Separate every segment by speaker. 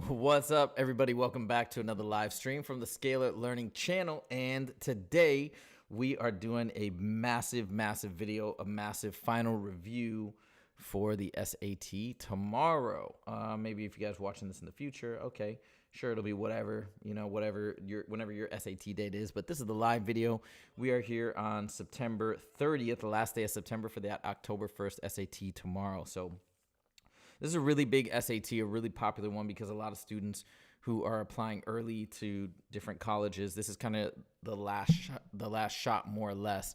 Speaker 1: What's up, everybody? Welcome back to another live stream from the Scalar Learning channel. And today we are doing a massive video, a massive final review for the SAT tomorrow. Maybe if you guys are watching this in the future, okay, sure, it'll be whatever, whenever your SAT date is. But this is the live video. We are here on September 30th, the last day of September, for that October 1st SAT tomorrow. So this is a really big SAT, a really popular one because a lot of students who are applying early to different colleges, this is kind of the last shot, more or less,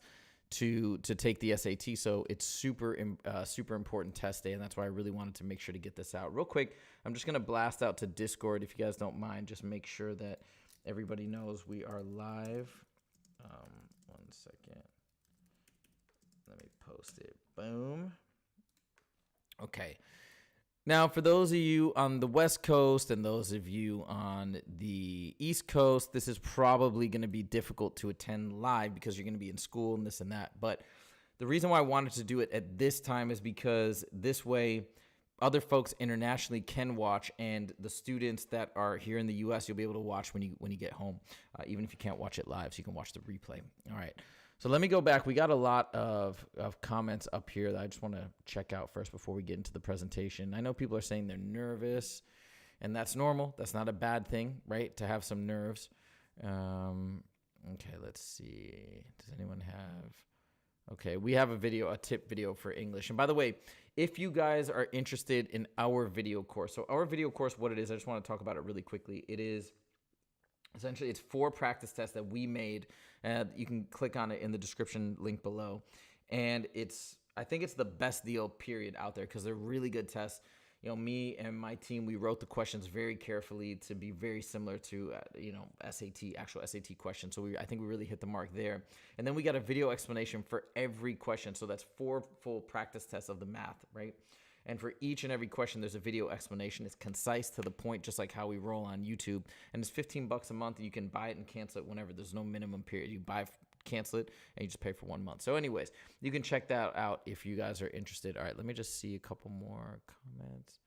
Speaker 1: to take the SAT. So it's super important test day, and that's why I really wanted to make sure to get this out real quick. I'm just gonna blast out to Discord if you guys don't mind. Just make sure that everybody knows we are live. 1 second. Let me post it. Boom. Okay. Now, for those of you on the West Coast and those of you on the East Coast, this is probably going to be difficult to attend live because you're going to be in school and this and that. But the reason why I wanted to do it at this time is because this way other folks internationally can watch, and the students that are here in the U.S., you'll be able to watch when you get home, even if you can't watch it live, so you can watch the replay. All right. So let me go back. We got a lot of comments up here that I just want to check out first before we get into the presentation. I know people are saying they're nervous, and that's normal. That's not a bad thing, right, to have some nerves. Okay, let's see. Does anyone have... Okay, we have a tip video for English. And by the way, if you guys are interested in our video course, so our video course, what it is, I just want to talk about it really quickly. It is... Essentially, it's 4 practice tests that we made. You can click on it in the description link below. And I think it's the best deal, period, out there because they're really good tests. You know, me and my team, we wrote the questions very carefully to be very similar to, actual SAT questions. So I think we really hit the mark there. And then we got a video explanation for every question. So that's 4 full practice tests of the math, right? And for each and every question, there's a video explanation. It's concise, to the point, just like how we roll on YouTube. And it's $15 a month. You can buy it and cancel it whenever. There's no minimum period. You buy, cancel it, and you just pay for 1 month. So anyways, you can check that out if you guys are interested. All right, let me just see a couple more comments.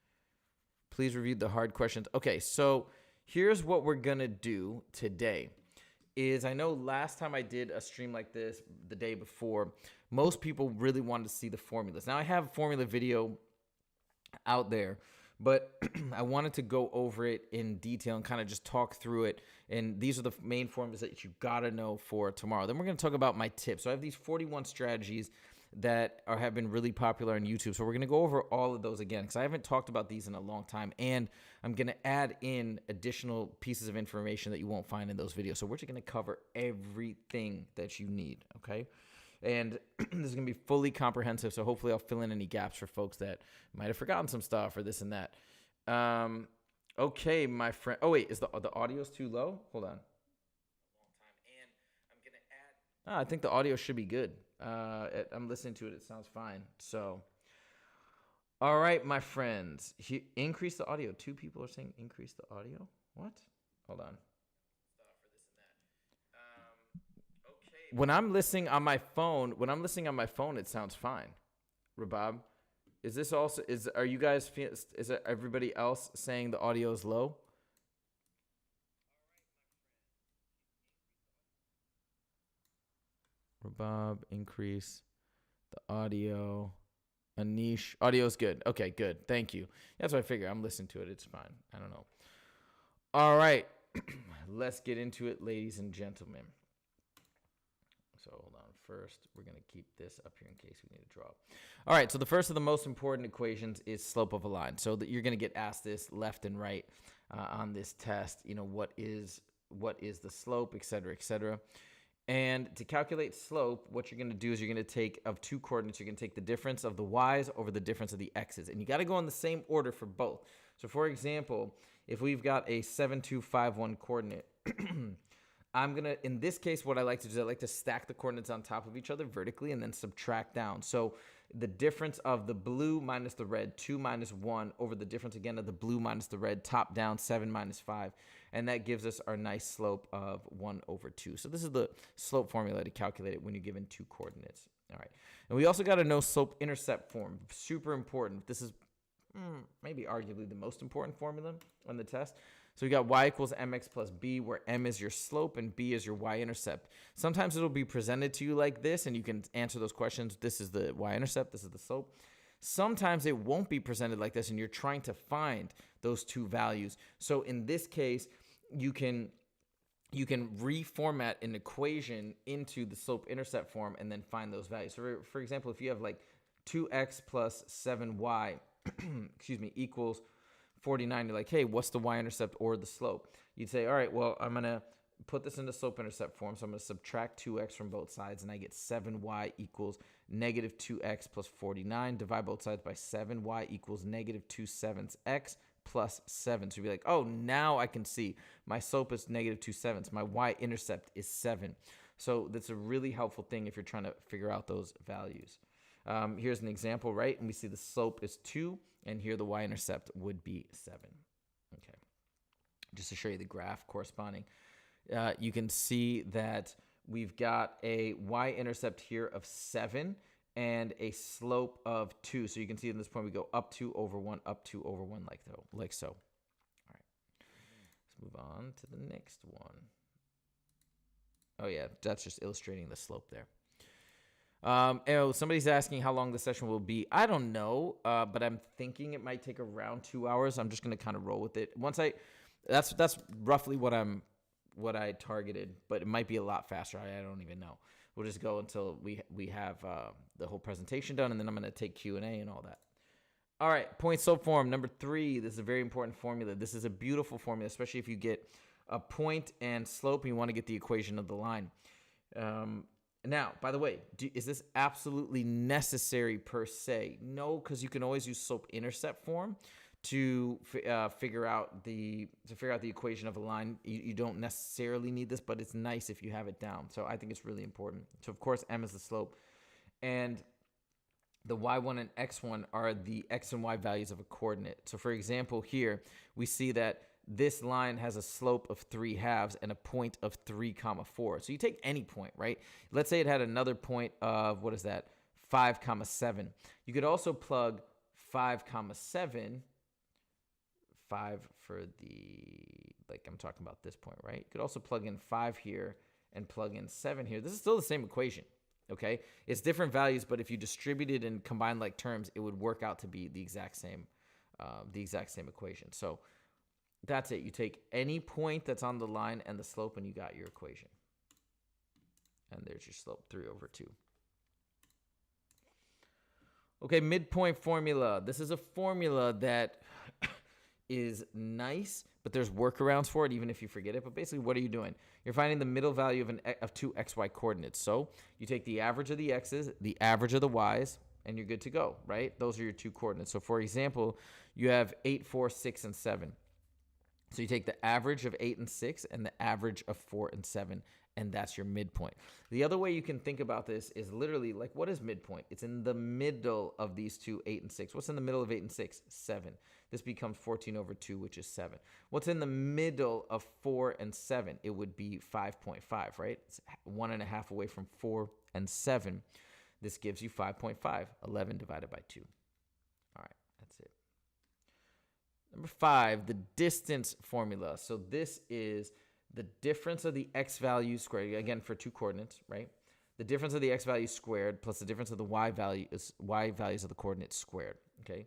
Speaker 1: Please review the hard questions. Okay, so here's what we're going to do today. I know last time I did a stream like this, the day before, most people really wanted to see the formulas. Now, I have a formula video out there, but I wanted to go over it in detail and kind of just talk through it. And these are the main formulas that you got to know for tomorrow. Then we're going to talk about my tips. So I have these 41 strategies that have been really popular on YouTube. So we're going to go over all of those again because I haven't talked about these in a long time. And I'm going to add in additional pieces of information that you won't find in those videos. So we're just going to cover everything that you need, okay? And this is going to be fully comprehensive, so hopefully I'll fill in any gaps for folks that might have forgotten some stuff or this and that. Okay, my friend. Oh, wait, is the audio's too low? Hold on. And I'm going to add... I think the audio should be good. I'm listening to it. It sounds fine. So, all right, my friends. Increase the audio. 2 people are saying increase the audio. What? Hold on. When I'm listening on my phone, it sounds fine. Rabab, is this also are you guys is everybody else saying the audio is low? Rabab, increase the audio. Anish, audio is good. Okay, good. Thank you. That's what I figure. I'm listening to it. It's fine. I don't know. All right. Let's get into it, ladies and gentlemen. So hold on. First, we're going to keep this up here in case we need to draw. All right. So the first of the most important equations is slope of a line. So that you're going to get asked this left and right on this test. You know, what is the slope, et cetera, et cetera. And to calculate slope, what you're going to do is you're going to take of 2 coordinates. You're going to take the difference of the y's over the difference of the x's. And you got to go in the same order for both. So for example, if we've got a 7, 2, 5, 1 coordinate, in this case, what I like to do is I like to stack the coordinates on top of each other vertically and then subtract down. So the difference of the blue minus the red, 2 minus 1, over the difference again of the blue minus the red, top down, 7 minus 5. And that gives us our nice slope of 1 over 2. So this is the slope formula to calculate it when you're given 2 coordinates. All right. And we also got to know slope-intercept form. Super important. This is maybe arguably the most important formula on the test. So we got y equals mx plus b, where m is your slope and b is your y-intercept. Sometimes it'll be presented to you like this, and you can answer those questions. This is the y-intercept, this is the slope. Sometimes it won't be presented like this, and you're trying to find those two values. So in this case, you can reformat an equation into the slope-intercept form and then find those values. So for example, if you have like 2x plus 7y, excuse me, equals 49, you're like, hey, what's the y-intercept or the slope? You'd say, all right, well, I'm going to put this into slope-intercept form. So I'm going to subtract 2x from both sides, and I get 7y equals negative 2x plus 49. Divide both sides by 7. Y equals negative 2/7 x plus 7. So you'd be like, oh, now I can see my slope is negative 2/7. My y-intercept is 7. So that's a really helpful thing if you're trying to figure out those values. Here's an example, right? And we see the slope is 2, and here the y-intercept would be 7. Okay. Just to show you the graph corresponding. You can see that we've got a y-intercept here of 7 and a slope of 2. So you can see at this point we go up 2 over 1, up 2 over 1 like so. All right. Let's move on to the next one. Oh, yeah, that's just illustrating the slope there. Somebody's asking how long the session will be. I don't know, but I'm thinking it might take around 2 hours. I'm just going to kind of roll with it. That's roughly what I targeted, but it might be a lot faster. I don't even know. We'll just go until we have the whole presentation done, and then I'm going to take Q&A and all that. All right, point slope form number 3. This is a very important formula. This is a beautiful formula, especially if you get a point and slope and you want to get the equation of the line. Now, by the way, is this absolutely necessary per se? No, because you can always use slope-intercept form to figure out the equation of a line. You don't necessarily need this, but it's nice if you have it down. So I think it's really important. So of course, m is the slope, and the y1 and x1 are the x and y values of a coordinate. So for example, here we see that this line has a slope of 3/2 and a point of 3, 4. So you take any point, right? Let's say it had another point of, 5, 7. You could also plug 5, 7, 5 for I'm talking about this point, right? You could also plug in 5 here and plug in 7 here. This is still the same equation, okay? It's different values, but if you distribute it and combine like terms, it would work out to be the exact same equation. So that's it. You take any point that's on the line and the slope, and you got your equation. And there's your slope, 3/2. Okay, midpoint formula. This is a formula that is nice, but there's workarounds for it, even if you forget it. But basically, what are you doing? You're finding the middle value of two xy coordinates. So you take the average of the x's, the average of the y's, and you're good to go, right? Those are your two coordinates. So for example, you have 8, 4, 6, and 7. So you take the average of 8 and 6 and the average of 4 and 7, and that's your midpoint. The other way you can think about this is literally like, what is midpoint? It's in the middle of these two, 8 and 6. What's in the middle of 8 and 6? 7. This becomes 14/2, which is 7. What's in the middle of 4 and 7? It would be 5.5, right? It's 1.5 away from 4 and 7. This gives you 5.5, 11 divided by 2. All right, that's it. Number 5, the distance formula. So this is the difference of the x value squared, again for two coordinates, right? The difference of the x value squared plus the difference of the y values of the coordinates squared, okay?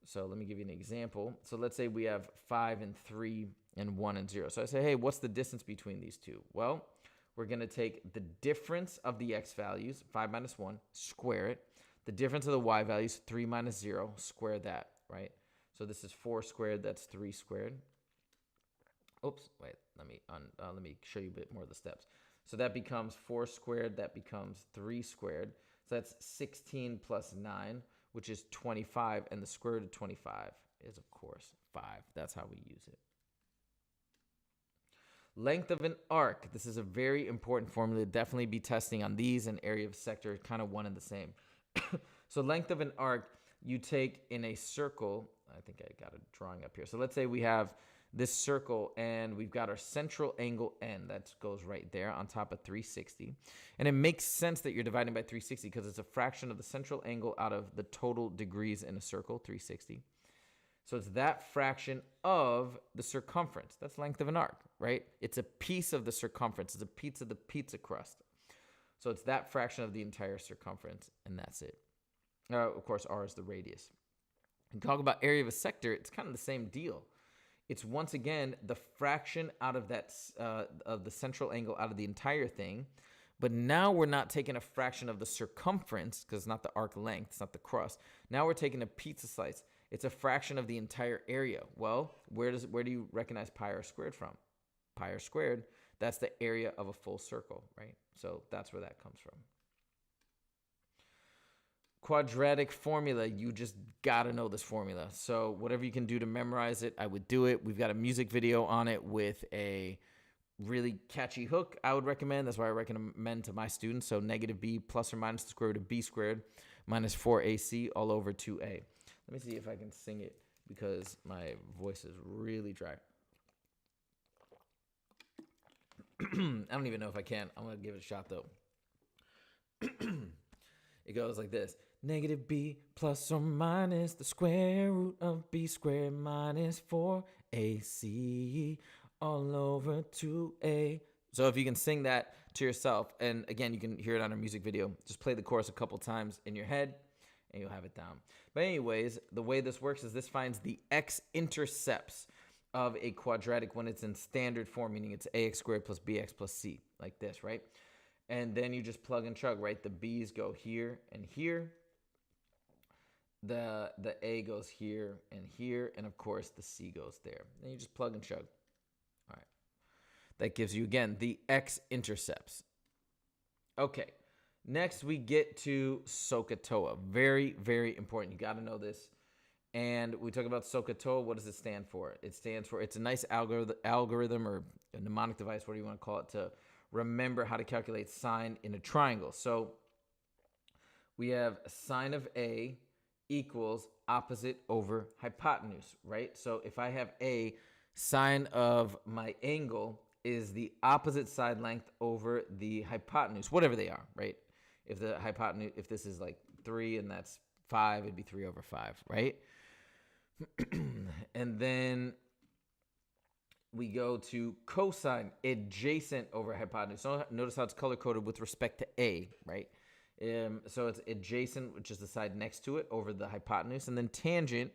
Speaker 1: So let me give you an example. So let's say we have 5 and 3 and 1 and 0. So I say, hey, what's the distance between these two? Well, we're going to take the difference of the x values, 5 minus 1, square it. The difference of the y values, 3 minus 0, square that, right? So this is 4 squared, that's 3 squared. Oops, wait, let me show you a bit more of the steps. So that becomes 4 squared, that becomes 3 squared. So that's 16 plus 9, which is 25, and the square root of 25 is, of course, 5. That's how we use it. Length of an arc. This is a very important formula. Definitely be testing on these and area of sector, kind of one and the same. So length of an arc, you take in a circle. I think I got a drawing up here. So let's say we have this circle, and we've got our central angle n that goes right there on top of 360. And it makes sense that you're dividing by 360 because it's a fraction of the central angle out of the total degrees in a circle, 360. So it's that fraction of the circumference. That's length of an arc, right? It's a piece of the circumference. It's a piece of the pizza crust. So it's that fraction of the entire circumference, and that's it. Of course, r is the radius. And talk about area of a sector, it's kind of the same deal. It's once again the fraction out of that of the central angle out of the entire thing. But now we're not taking a fraction of the circumference because it's not the arc length, it's not the crust. Now we're taking a pizza slice. It's a fraction of the entire area. Well, where do you recognize pi r squared from? Pi r squared, that's the area of a full circle, right? So that's where that comes from. Quadratic formula, you just gotta know this formula. So whatever you can do to memorize it, I would do it. We've got a music video on it with a really catchy hook I would recommend. That's why I recommend to my students. So negative b plus or minus the square root of b squared minus 4ac all over 2a. Let me see if I can sing it because my voice is really dry. I don't even know if I can. I'm going to give it a shot though. It goes like this. Negative b plus or minus the square root of b squared minus 4ac all over 2a. So if you can sing that to yourself, and again, you can hear it on a music video, just play the chorus a couple times in your head, and you'll have it down. But anyways, the way this works is this finds the x-intercepts of a quadratic when it's in standard form, meaning it's ax squared plus bx plus c, like this, right? And then you just plug and chug, right? The b's go here and here. The a goes here, and of course the c goes there. Then you just plug and chug. All right. That gives you, again, the x-intercepts. Okay. Next, we get to SOHCAHTOA. Very, very important. You got to know this. And we talk about SOHCAHTOA. What does it stand for? It stands for, it's a nice algorithm or a mnemonic device, whatever you want to call it, to remember how to calculate sine in a triangle. So we have sine of A equals opposite over hypotenuse, right? So if I have A, sine of my angle is the opposite side length over the hypotenuse, whatever they are, right? If the hypotenuse, if this is like 3 and that's 5, it'd be 3 over 5, right? And then we go to cosine adjacent over hypotenuse. So notice how it's color-coded with respect to A, right? So it's adjacent, which is the side next to it, over the hypotenuse. And then tangent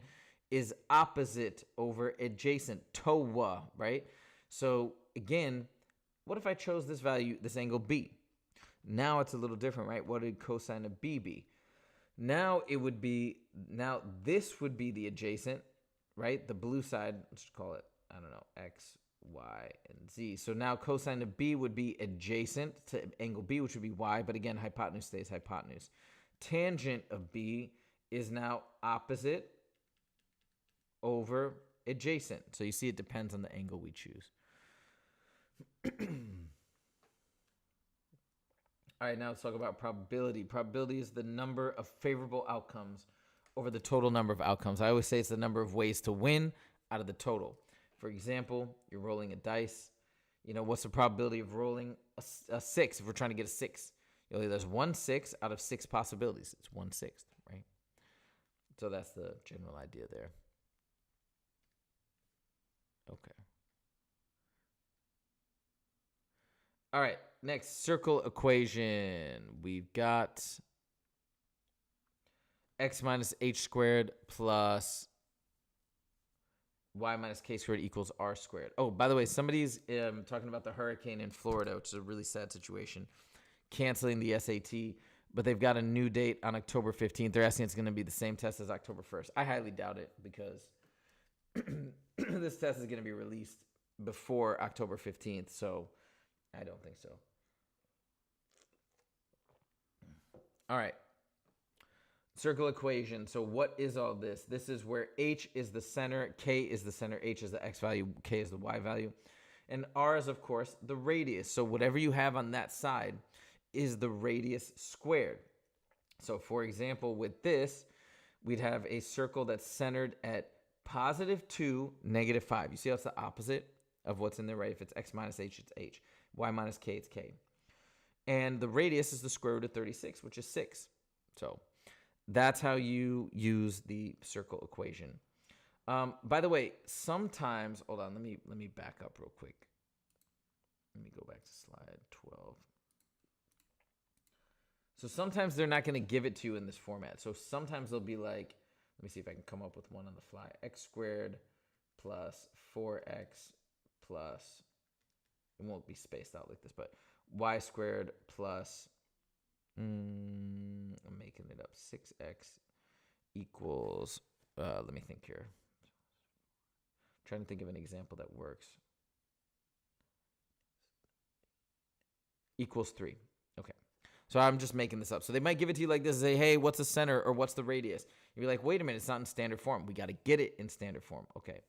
Speaker 1: is opposite over adjacent, TOA, right? So again, what if I chose this value, this angle B? Now it's a little different, right? What did cosine of B be? Now it would be, now this would be the adjacent, right? The blue side, let's call it, I don't know, X, Y, and Z. So now cosine of B would be adjacent to angle B, which would be Y, but again, hypotenuse stays hypotenuse. Tangent of B is now opposite over adjacent. So you see it depends on the angle we choose. All right, now let's talk about probability. Probability is the number of favorable outcomes over the total number of outcomes. I always say it's the number of ways to win out of the total. For example, you're rolling a dice. You know, what's the probability of rolling a 6 if we're trying to get a 6? You know, there's 1 6 out of 6 possibilities. It's 1/6, right? So that's the general idea there. Okay. All right, next, circle equation. We've got x minus h squared plus y minus k squared equals r squared. Oh, by the way, somebody's talking about the hurricane in Florida, which is a really sad situation, canceling the SAT, but they've got a new date on October 15th. They're asking if it's going to be the same test as October 1st. I highly doubt it because this test is going to be released before October 15th, so I don't think so. All right. Circle equation. So what is all this? This is where h is the center, k is the center, h is the x value, k is the y value. And r is, of course, the radius. So whatever you have on that side is the radius squared. So for example, with this, we'd have a circle that's centered at positive 2, negative 5. You see how it's the opposite of what's in there, right? If it's x minus h, it's h. Y minus k, it's k. And the radius is the square root of 36, which is 6. So that's how you use the circle equation. By the way, sometimes, hold on, let me back up real quick. Let me go back to slide 12. So sometimes they're not going to give it to you in this format. So sometimes they'll be like, let me see if I can come up with one on the fly. X squared plus 4x plus, it won't be spaced out like this, but y squared plus, I'm making it up, 6x equals, let me think here. I'm trying to think of an example that works. Equals 3. Okay. So I'm just making this up. So they might give it to you like this and say, hey, what's the center or what's the radius? You're like, wait a minute, it's not in standard form. We got to get it in standard form. Okay.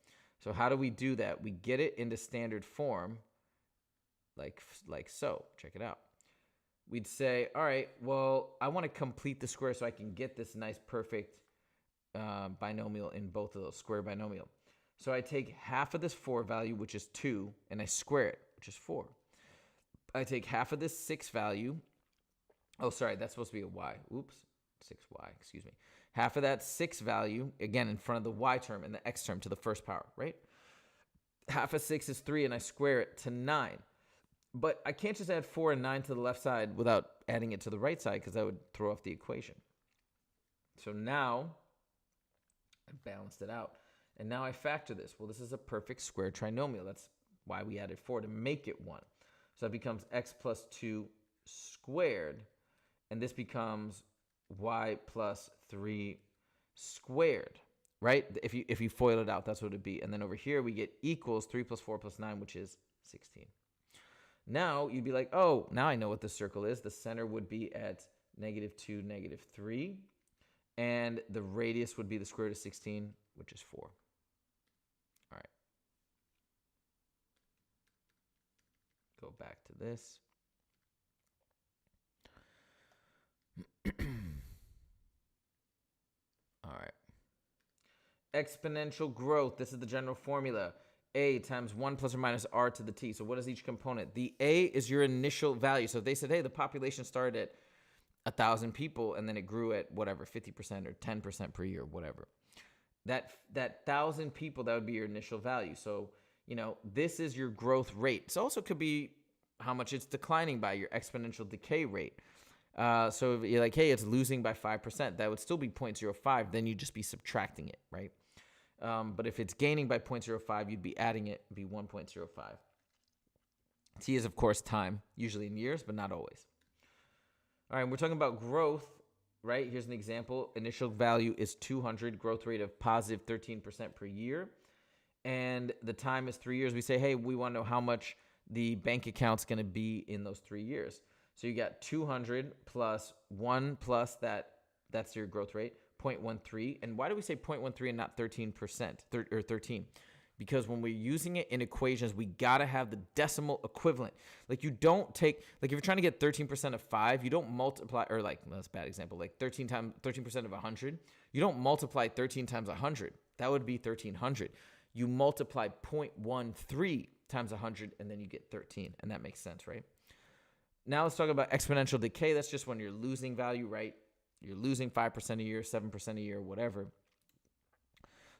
Speaker 1: So how do we do that? We get it into standard form like so. Check it out. We'd say, all right, well, I want to complete the square so I can get this nice perfect binomial in both of those, square binomial. So I take half of this 4 value, which is 2, and I square it, which is 4. I take half of this 6 value. Oh, sorry, that's supposed to be a y. Oops, 6y, excuse me. Half of that 6 value, again, in front of the y term and the x term to the first power, right? Half of 6 is 3, and I square it to 9. But I can't just add 4 and 9 to the left side without adding it to the right side because that would throw off the equation. So now I balanced it out. And now I factor this. Well, this is a perfect square trinomial. That's why we added 4 to make it 1. So that becomes x plus 2 squared. And this becomes y plus 3 squared, right? If you FOIL it out, that's what it'd be. And then over here, we get equals 3 plus 4 plus 9, which is 16. Now, you'd be like, oh, now I know what the circle is. The center would be at -2, -3. And the radius would be the square root of 16, which is 4. All right. Go back to this. All right. Exponential growth. This is the general formula. A times 1 plus or minus r to the t. So what is each component? The A is your initial value. So if they said, hey, the population started at 1,000 people and then it grew at whatever, 50% or 10% per year, whatever. That 1,000 people, that would be your initial value. So, you know, this is your growth rate. It also could be how much it's declining by, your exponential decay rate. So if you're like, hey, it's losing by 5%, that would still be 0.05. Then you'd just be subtracting it, right? But if it's gaining by 0.05, you'd be adding it, it'd be 1.05. T is, of course, time, usually in years, but not always. All right, we're talking about growth, right? Here's an example. Initial value is 200, growth rate of positive 13% per year. And the time is 3 years. We say, hey, we want to know how much the bank account's going to be in those 3 years. So you got 200 plus 1 plus that's your growth rate, 0.13. And why do we say 0.13 and not 13% or 13? Because when we're using it in equations, we got to have the decimal equivalent. Like you don't take, like if you're trying to get 13% of 5, you don't multiply, or like, well, that's a bad example, like 13% of 100. You don't multiply 13 times 100. That would be 1300. You multiply 0.13 times 100, and then you get 13. And that makes sense, right? Now let's talk about exponential decay. That's just when you're losing value, right? You're losing 5% a year, 7% a year, whatever.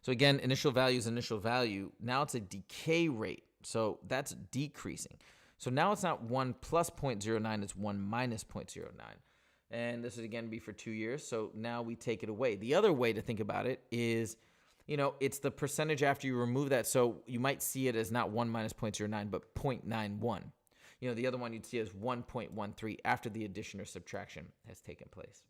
Speaker 1: So again, initial value is initial value. Now it's a decay rate. So that's decreasing. So now it's not 1 plus 0.09, it's 1 minus 0.09. And this would again be for 2 years. So now we take it away. The other way to think about it is, you know, it's the percentage after you remove that. So you might see it as not 1 minus 0.09, but 0.91. You know, the other one you'd see as 1.13 after the addition or subtraction has taken place.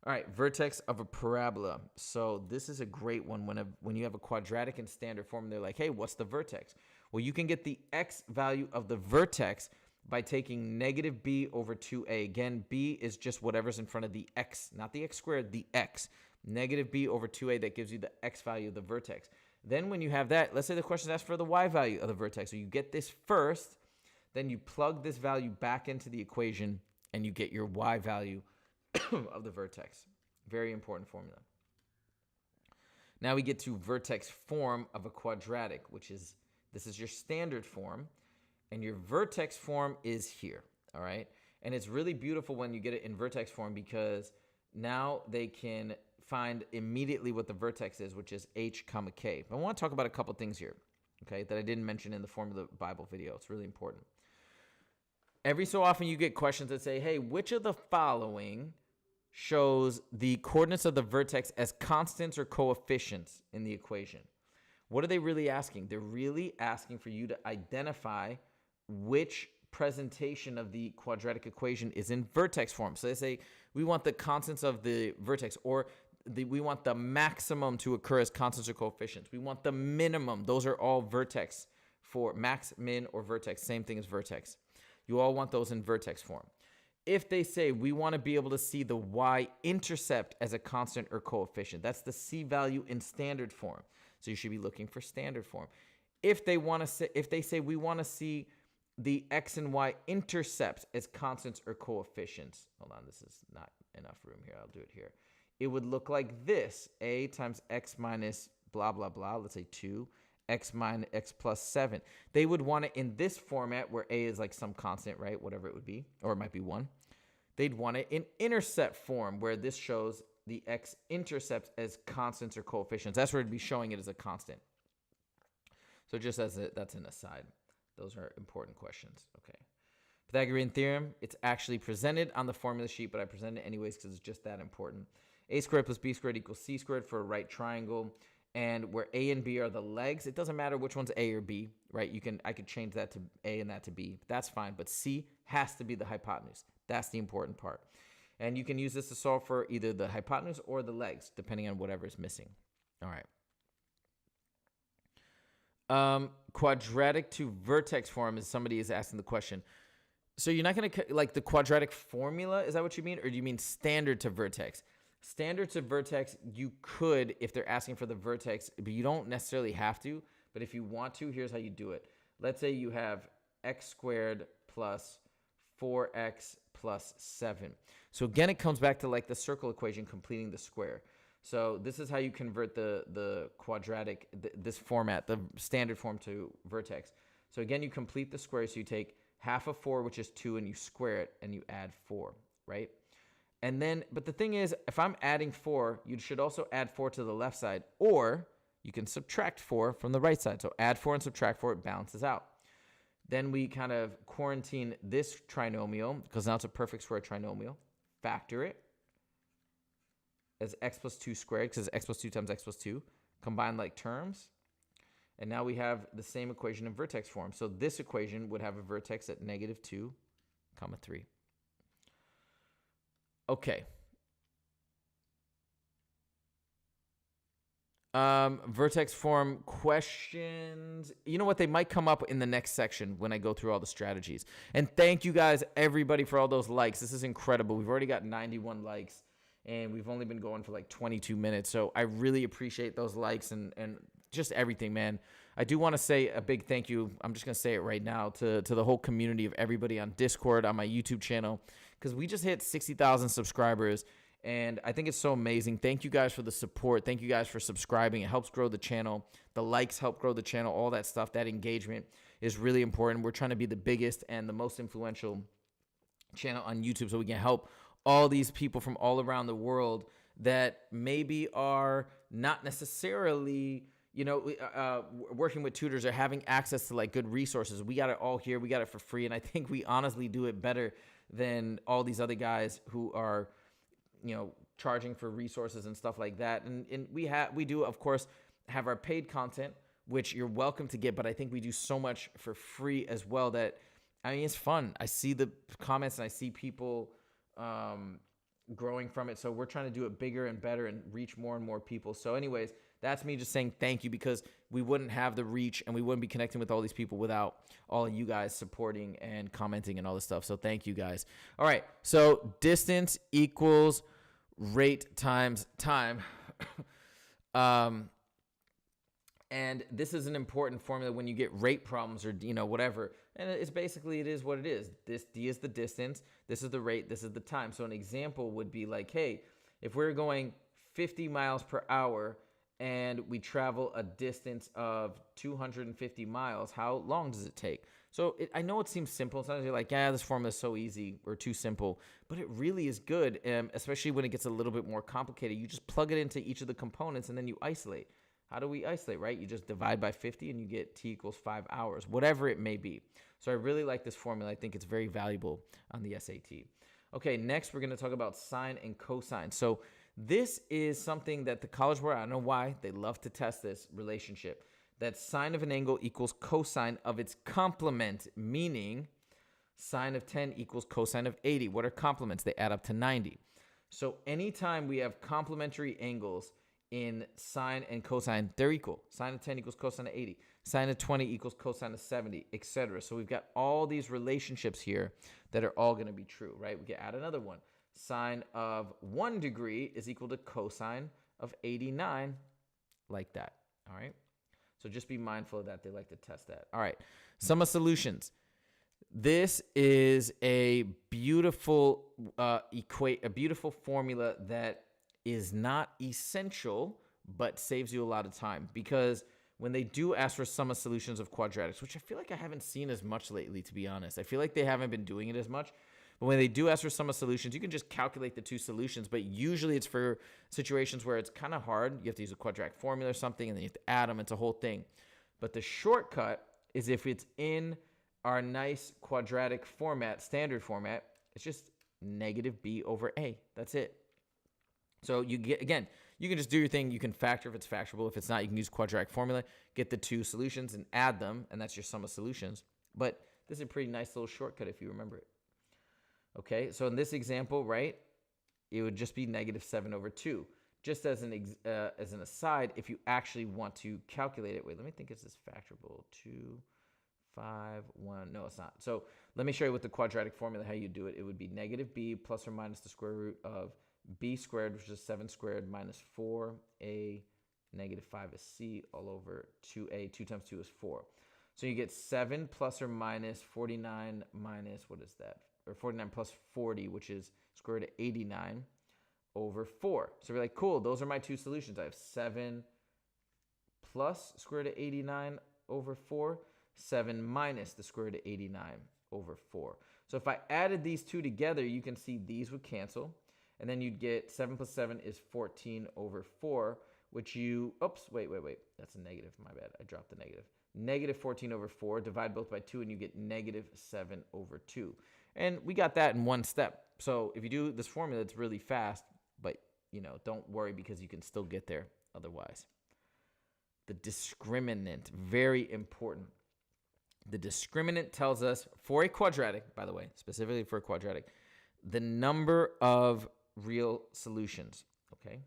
Speaker 1: All right, vertex of a parabola. So this is a great one when you have a quadratic in standard form. They're like, hey, what's the vertex? Well, you can get the x value of the vertex by taking negative b over 2a. Again, b is just whatever's in front of the x, not the x squared, the x. Negative b over 2a, that gives you the x value of the vertex. Then when you have that, let's say the question asks for the y value of the vertex. So you get this first, then you plug this value back into the equation, and you get your y value of the vertex. Very important formula. Now we get to vertex form of a quadratic, which is, this is your standard form, and your vertex form is here, all right? And it's really beautiful when you get it in vertex form because now they can find immediately what the vertex is, which is h comma k. But I want to talk about a couple things here, okay, that I didn't mention in the Form of the Bible video. It's really important. Every so often you get questions that say, hey, which of the following shows the coordinates of the vertex as constants or coefficients in the equation? What are they really asking? They're really asking for you to identify which presentation of the quadratic equation is in vertex form. So they say we want the constants of the vertex, or we want the maximum to occur as constants or coefficients. We want the minimum. Those are all vertex for max, min, or vertex. Same thing as vertex. You all want those in vertex form. If they say we want to be able to see the y-intercept as a constant or coefficient, that's the C value in standard form. So you should be looking for standard form. If they want to say, if they say we want to see the x and y intercepts as constants or coefficients. Hold on, this is not enough room here. I'll do it here. It would look like this: a times x minus blah, blah, blah. Let's say 2, x minus x plus 7. They would want it in this format where a is like some constant, right? Whatever it would be, or it might be 1. They'd want it in intercept form where this shows the x intercepts as constants or coefficients. That's where it'd be showing it as a constant. So just as that's an aside. Those are important questions. Okay. Pythagorean theorem, it's actually presented on the formula sheet, but I present it anyways because it's just that important. A squared plus b squared equals c squared for a right triangle. And where a and b are the legs, it doesn't matter which one's a or b, right? I could change that to a and that to b. That's fine, but c has to be the hypotenuse. That's the important part. And you can use this to solve for either the hypotenuse or the legs, depending on whatever is missing. All right. Quadratic to vertex form is somebody is asking the question. So you're not going to, like the quadratic formula, is that what you mean? Or do you mean standard to vertex? Standard to vertex, you could if they're asking for the vertex, but you don't necessarily have to. But if you want to, here's how you do it. Let's say you have x squared plus 4x plus 7. So again, it comes back to like the circle equation completing the square. So this is how you convert the quadratic, this format, the standard form to vertex. So again, you complete the square. So you take half of 4, which is 2, and you square it, and you add 4, right? And then, but the thing is, if I'm adding 4, you should also add 4 to the left side, or you can subtract 4 from the right side. So add 4 and subtract 4, it balances out. Then we kind of quarantine this trinomial, because now it's a perfect square trinomial. Factor it as x plus 2 squared, because x plus 2 times x plus 2. Combine like terms. And now we have the same equation in vertex form. So this equation would have a vertex at negative 2, 3. Okay. Vertex form questions. You know what? They might come up in the next section when I go through all the strategies. And thank you guys, everybody, for all those likes. This is incredible. We've already got 91 likes. And we've only been going for like 22 minutes. So I really appreciate those likes and just everything, man. I do want to say a big thank you. I'm just going to say it right now to the whole community of everybody on Discord, on my YouTube channel, because we just hit 60,000 subscribers. And I think it's so amazing. Thank you guys for the support. Thank you guys for subscribing. It helps grow the channel. The likes help grow the channel. All that stuff, that engagement is really important. We're trying to be the biggest and the most influential channel on YouTube so we can help all these people from all around the world that maybe are not necessarily, you know, working with tutors or having access to like good resources. We got it all here. We got it for free. And I think we honestly do it better than all these other guys who are, you know, charging for resources and stuff like that. And we do, of course, have our paid content, which you're welcome to get. But I think we do so much for free as well that, I mean, it's fun. I see the comments and I see people growing from it. So we're trying to do it bigger and better and reach more and more people. So anyways, that's me just saying thank you, because we wouldn't have the reach and we wouldn't be connecting with all these people without all of you guys supporting and commenting and all this stuff. So thank you guys. All right. So distance equals rate times time. And this is an important formula when you get rate problems or, you know, whatever. And it's basically, it is what it is. This D is the distance. This is the rate. This is the time. So an example would be like, hey, if we're going 50 miles per hour and we travel a distance of 250 miles, how long does it take? So I know it seems simple. Sometimes you're like, yeah, this formula is so easy or too simple, but it really is good, especially when it gets a little bit more complicated. You just plug it into each of the components and then you isolate. How do we isolate, right? You just divide by 50 and you get t equals 5 hours, whatever it may be. So I really like this formula. I think it's very valuable on the SAT. Okay, next we're going to talk about sine and cosine. So this is something that the College Board, I don't know why, they love to test this relationship, that sine of an angle equals cosine of its complement, meaning sine of 10 equals cosine of 80. What are complements? They add up to 90. So anytime we have complementary angles in sine and cosine, they're equal. Sine of 10 equals cosine of 80. Sine of 20 equals cosine of 70, etc. So we've got all these relationships here that are all going to be true, right? We can add another one. Sine of 1 degree is equal to cosine of 89, like that, all right? So just be mindful of that. They like to test that. All right, sum of solutions. This is a beautiful beautiful formula that is not essential, but saves you a lot of time, because when they do ask for sum of solutions of quadratics, which I feel like I haven't seen as much lately, to be honest. I feel like they haven't been doing it as much. But when they do ask for sum of solutions, you can just calculate the two solutions. But usually it's for situations where it's kind of hard. You have to use a quadratic formula or something, and then you have to add them. It's a whole thing. But the shortcut is if it's in our nice quadratic format, standard format, it's just negative b over a. That's it. So you get, again, you can just do your thing. You can factor if it's factorable. If it's not, you can use quadratic formula, get the two solutions and add them, and that's your sum of solutions. But this is a pretty nice little shortcut if you remember it. Okay, so in this example, right, it would just be negative 7 over 2. Just as an aside, if you actually want to calculate it, wait, let me think, is this factorable? 2, 5, 1, no, it's not. So let me show you with the quadratic formula how you do it. It would be negative b plus or minus the square root of b squared, which is 7 squared, minus 4a, negative 5 is c, all over 2a. 2 times 2 is 4. So you get 7 plus or minus 49 minus, what is that? Or 49 plus 40, which is square root of 89 over 4. So we're like, cool, those are my two solutions. I have 7 plus square root of 89 over 4, 7 minus the square root of 89 over 4. So if I added these two together, you can see these would cancel. And then you'd get 7 plus 7 is 14 over 4, which you, oops, wait. That's a negative, my bad. I dropped the negative. Negative 14 over 4, divide both by 2, and you get negative 7 over 2. And we got that in one step. So if you do this formula, it's really fast, but, you know, don't worry because you can still get there otherwise. The discriminant, very important. The discriminant tells us for a quadratic, by the way, specifically for a quadratic, the number of real solutions, okay?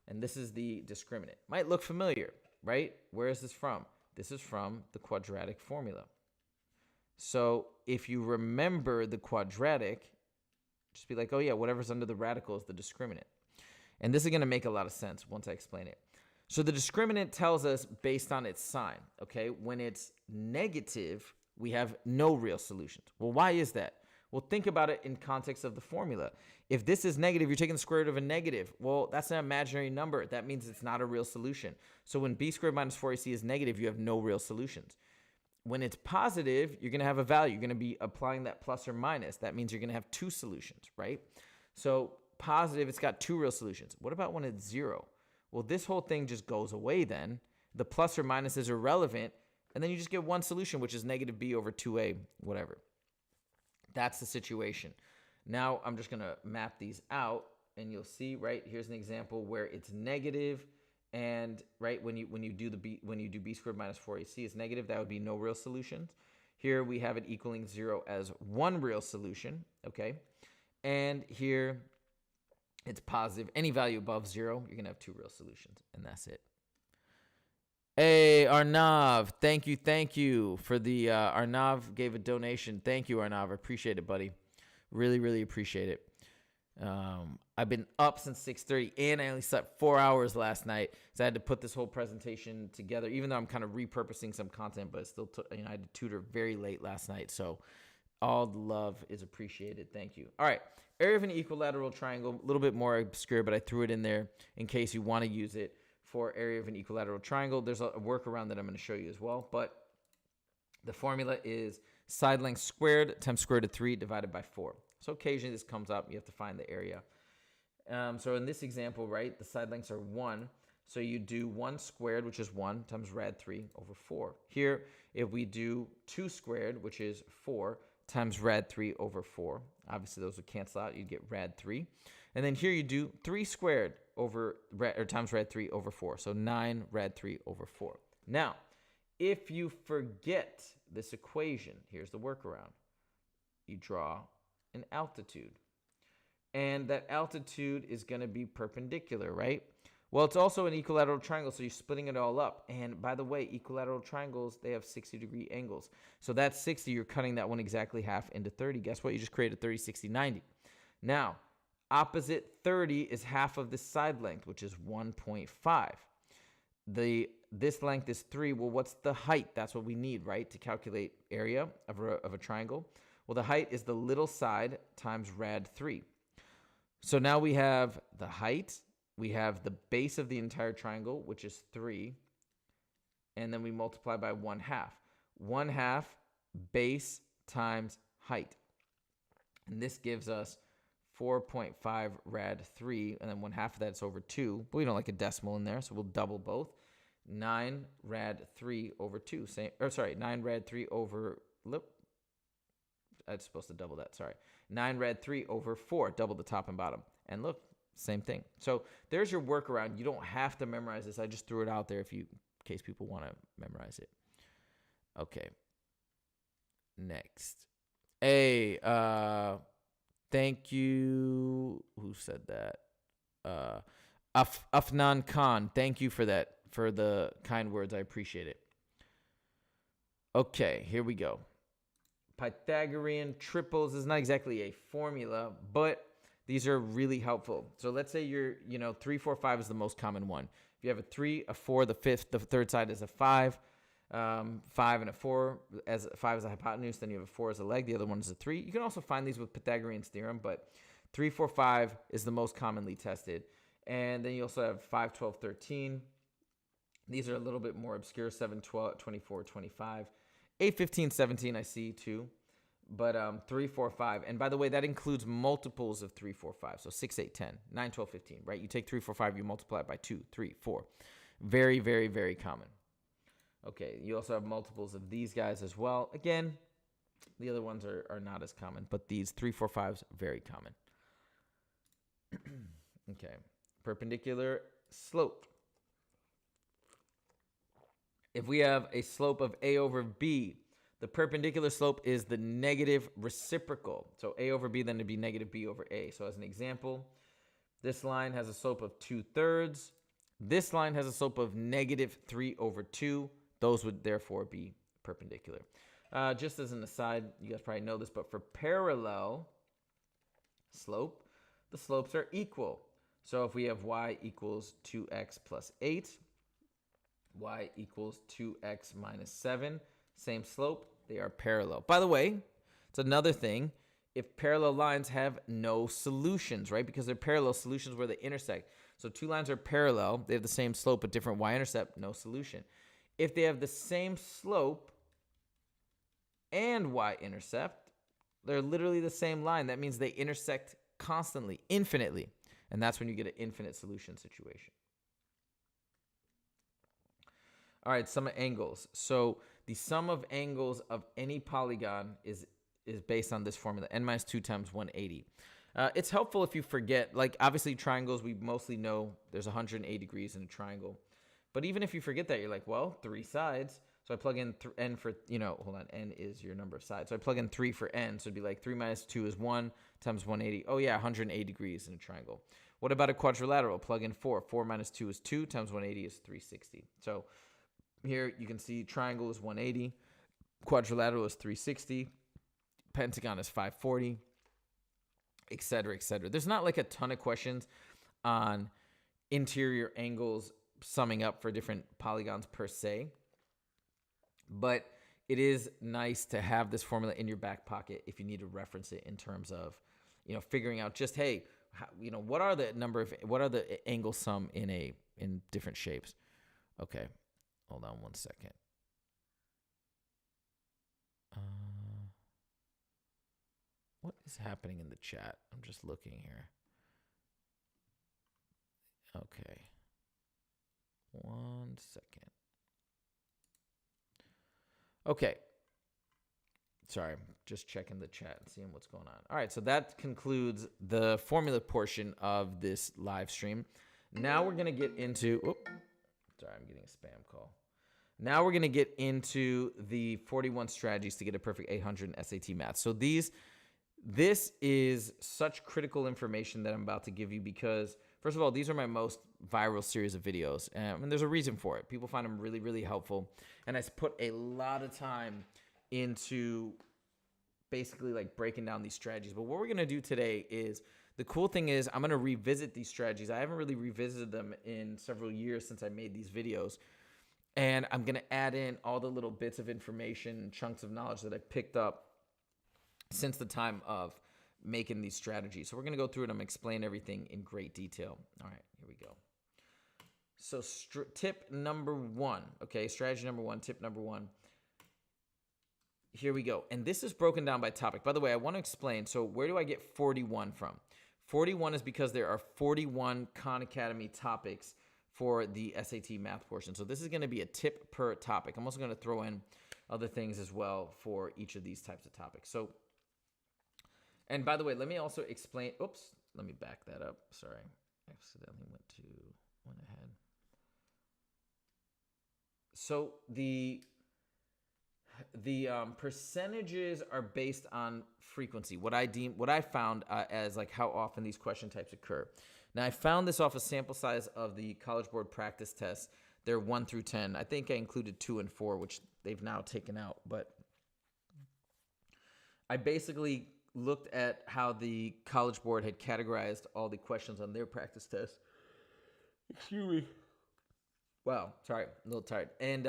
Speaker 1: And this is the discriminant. Might look familiar, right? Where is this from? This is from the quadratic formula. So if you remember the quadratic, just be like, oh yeah, whatever's under the radical is the discriminant. And this is going to make a lot of sense once I explain it. So the discriminant tells us based on its sign, okay? When it's negative, we have no real solutions. Well, why is that? Well, think about it in context of the formula. If this is negative, you're taking the square root of a negative. Well, that's an imaginary number. That means it's not a real solution. So when b squared minus 4ac is negative, you have no real solutions. When it's positive, you're going to have a value. You're going to be applying that plus or minus. That means you're going to have two solutions, right? So positive, it's got two real solutions. What about when it's 0? Well, this whole thing just goes away then. The plus or minus is irrelevant, and then you just get one solution, which is negative b over 2a, whatever. That's the situation. Now I'm just going to map these out, and you'll see, right, here's an example where it's negative. And right when you do b squared minus 4ac is negative, that would be no real solutions. Here we have it equaling 0 as one real solution, okay? And here it's positive. Any value above 0, you're gonna have two real solutions, and that's it. Hey, Arnav, thank you for the Arnav gave a donation. Thank you, Arnav. I appreciate it, buddy. Really, really appreciate it. I've been up since 6:30, and I only slept 4 hours last night, so I had to put this whole presentation together. Even though I'm kind of repurposing some content, but it still took, I had to tutor very late last night. So all the love is appreciated. Thank you. All right, area of an equilateral triangle, a little bit more obscure, but I threw it in there in case you want to use it for area of an equilateral triangle. There's a workaround that I'm going to show you as well, but the formula is side length squared times square root of 3 divided by 4. So occasionally this comes up, you have to find the area. So in this example, right, the side lengths are 1. So you do 1 squared, which is 1, times rad 3 over 4. Here, if we do 2 squared, which is 4, times rad 3 over 4. Obviously, those would cancel out. You'd get rad 3. And then here you do 3 squared over times rad 3 over 4. So 9 rad 3 over 4. Now, if you forget this equation, here's the workaround. You draw an altitude. And that altitude is going to be perpendicular, right? Well, it's also an equilateral triangle, so you're splitting it all up. And by the way, equilateral triangles, they have 60-degree angles. So that's 60. You're cutting that one exactly half into 30. Guess what? You just created 30, 60, 90. Now, opposite 30 is half of this side length, which is 1.5. This length is 3. Well, what's the height? That's what we need, right, to calculate area of a triangle. Well, the height is the little side times rad 3. So now we have the height. We have the base of the entire triangle, which is 3. And then we multiply by 1/2. 1/2 base times height. And this gives us 4.5 rad 3. And then 1/2 of that's over 2. But we don't like a decimal in there, so we'll double both. 9 rad 3 over 2. 9 rad 3 over... I'm supposed to double that, sorry. 9 rad 3 over 4. Double the top and bottom. And look, same thing. So there's your workaround. You don't have to memorize this. I just threw it out there in case people want to memorize it. Okay. Next. Hey, thank you. Who said that? Afnan Khan. Thank you for that, for the kind words. I appreciate it. Okay, here we go. Pythagorean triples is not exactly a formula, but these are really helpful. So let's say 3, 4, 5 is the most common one. If you have a 3, a 4, the third side is a 5, 5 and a 4, as 5 is a hypotenuse, then you have a 4 as a leg, the other one is a 3. You can also find these with Pythagorean's theorem, but 3, 4, 5 is the most commonly tested. And then you also have 5, 12, 13. These are a little bit more obscure, 7, 12, 24, 25. 8, 15, 17 I see too, but 3, 4, 5. And by the way, that includes multiples of 3, 4, 5. So 6, 8, 10, 9, 12, 15, right? You take 3, 4, 5, you multiply it by 2, 3, 4. Very, very, very common. Okay, you also have multiples of these guys as well. Again, the other ones are not as common, but these 3, 4, 5s, very common. Okay, perpendicular slope. If we have a slope of a over b, the perpendicular slope is the negative reciprocal. So a over b, then it'd be negative b over a. So as an example, this line has a slope of 2/3. This line has a slope of negative 3 over 2. Those would therefore be perpendicular. Just as an aside, you guys probably know this, but for parallel slope, the slopes are equal. So if we have y equals 2x plus 8, y equals 2x minus 7. Same slope. They are parallel. By the way, it's another thing. If parallel lines have no solutions, right? Because they're parallel solutions where they intersect. So two lines are parallel. They have the same slope but different y-intercept. No solution. If they have the same slope and y-intercept, they're literally the same line. That means they intersect constantly, infinitely. And that's when you get an infinite solution situation. All right, sum of angles. So the sum of angles of any polygon is based on this formula, n minus 2 times 180. It's helpful if you forget, like obviously triangles, we mostly know there's 180 degrees in a triangle. But even if you forget that, you're like, well, 3 sides. So I plug in n for, hold on, n is your number of sides. So I plug in 3 for n. So it'd be like 3 minus 2 is 1 times 180. Oh yeah, 180 degrees in a triangle. What about a quadrilateral? Plug in 4. 4 minus 2 is 2 times 180 is 360. So here you can see triangle is 180, quadrilateral is 360, pentagon is 540, et cetera, et cetera. There's not like a ton of questions on interior angles summing up for different polygons per se, but it is nice to have this formula in your back pocket if you need to reference it in terms of, figuring out just, hey, what are the angle sum in a in different shapes. Okay, hold on one second. What is happening in the chat? I'm just looking here. Okay. 1 second. Okay. Sorry, I'm just checking the chat and seeing what's going on. All right, so that concludes the formula portion of this live stream. Now we're going to get into... sorry, I'm getting a spam call. Now we're going to get into the 41 strategies to get a perfect 800 in SAT math. So this is such critical information that I'm about to give you because, first of all, these are my most viral series of videos. And there's a reason for it. People find them really, really helpful. And I put a lot of time into basically like breaking down these strategies. But what we're going to do today is, the cool thing is I'm going to revisit these strategies. I haven't really revisited them in several years since I made these videos. And I'm going to add in all the little bits of information, chunks of knowledge that I picked up since the time of making these strategies. So we're going to go through it. I'm going to explain everything in great detail. All right, here we go. So tip number 1, okay, strategy number 1, tip number 1. Here we go. And this is broken down by topic. By the way, I want to explain. So where do I get 41 from? 41 is because there are 41 Khan Academy topics for the SAT math portion. So this is going to be a tip per topic. I'm also going to throw in other things as well for each of these types of topics. So, and by the way, let me also explain. Oops, let me back that up. Sorry, I accidentally went ahead. So the percentages are based on frequency. What I found as like how often these question types occur. Now I found this off a sample size of the College Board practice tests. They're 1 through 10. I think I included 2 and 4, which they've now taken out. But I basically looked at how the College Board had categorized all the questions on their practice tests. Excuse me. Wow, sorry, a little tired. And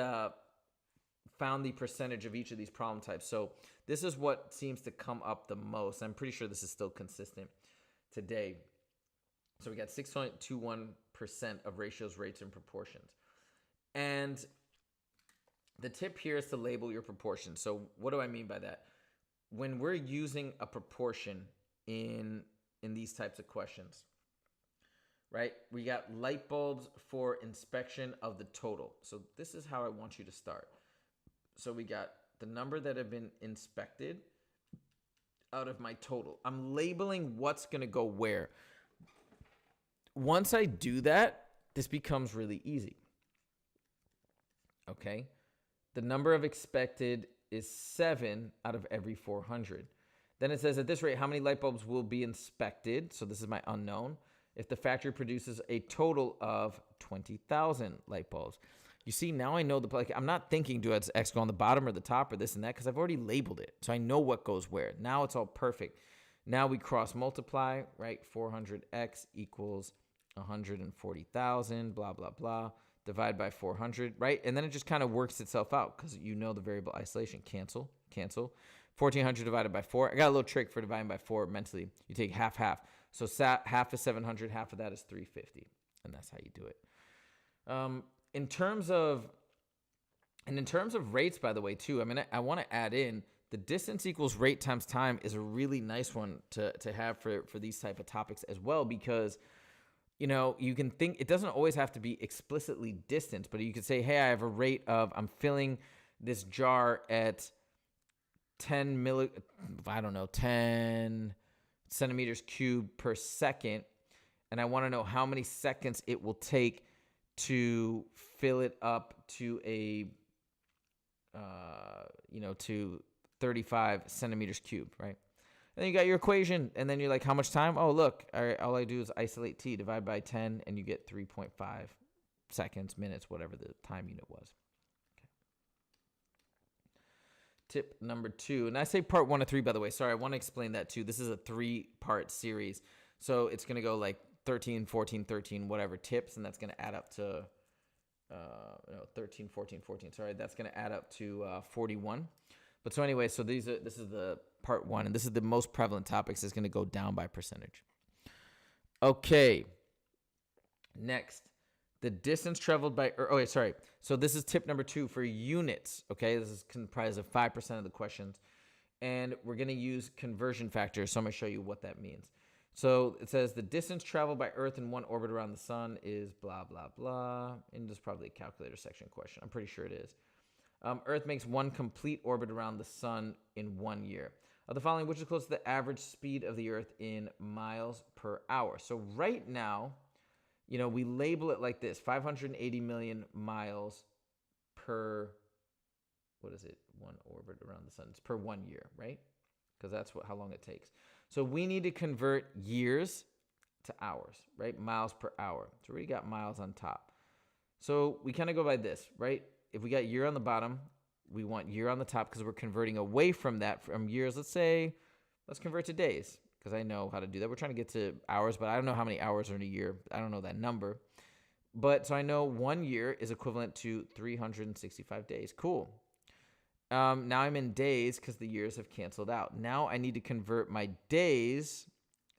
Speaker 1: found the percentage of each of these problem types. So this is what seems to come up the most. I'm pretty sure this is still consistent today. So we got 6.21% of ratios, rates, and proportions. And the tip here is to label your proportions. So what do I mean by that? When we're using a proportion in these types of questions, right? We got light bulbs for inspection of the total. So this is how I want you to start. So we got the number that have been inspected out of my total. I'm labeling what's going to go where. Once I do that, this becomes really easy. Okay? The number of expected is 7 out of every 400. Then it says at this rate, how many light bulbs will be inspected? So this is my unknown. If the factory produces a total of 20,000 light bulbs. You see, now I know like I'm not thinking, do X go on the bottom or the top or this and that, because I've already labeled it. So I know what goes where. Now it's all perfect. Now we cross multiply, right? 400x equals 140,000, blah, blah, blah. Divide by 400, right? And then it just kind of works itself out because you know the variable isolation. Cancel, cancel. 1,400 divided by 4. I got a little trick for dividing by 4 mentally. You take half, half. So half is 700, half of that is 350. And that's how you do it. In terms of rates, by the way, too, I mean, I want to add in the distance equals rate times time is a really nice one to have for these type of topics as well, because, you know, you can think it doesn't always have to be explicitly distance, but you could say, hey, I have a rate of, I'm filling this jar at 10 centimeters cubed per second, and I want to know how many seconds it will take to fill it up to a, to 35 centimeters cubed, right? And then you got your equation, and then you're like, how much time? Oh, look, all I do is isolate t, divide by 10, and you get 3.5 seconds, minutes, whatever the time unit was. Okay. Tip number 2, and I say part 1 of 3, by the way. Sorry, I want to explain that too. This is a 3-part series, so it's going to go like 13, 14, 13, whatever tips, and that's going to add up to 13, 14, 14. Sorry, that's going to add up to 41. But so anyway, so this is the part 1, and this is the most prevalent topics. It's going to go down by percentage. Okay. Next, The distance traveled by, oh wait, sorry. So this is tip number 2 for units, okay? This is comprised of 5% of the questions. And we're going to use conversion factors, so I'm going to show you what that means. So it says the distance traveled by Earth in one orbit around the sun is blah, blah, blah. And this is probably a calculator section question. I'm pretty sure it is. Earth makes one complete orbit around the sun in 1 year. Of the following, which is close to the average speed of the Earth in miles per hour? So right now, you know, we label it like this, 580 million miles per, what is it? One orbit around the sun. It's per 1 year, right? Because that's how long it takes. So we need to convert years to hours, right? Miles per hour. So we already got miles on top. So we kind of go by this, right? If we got year on the bottom, we want year on the top because we're converting away from that from years. Let's convert to days because I know how to do that. We're trying to get to hours, but I don't know how many hours are in a year. I don't know that number. But so I know 1 year is equivalent to 365 days. Cool. Now I'm in days because the years have canceled out. Now I need to convert my days.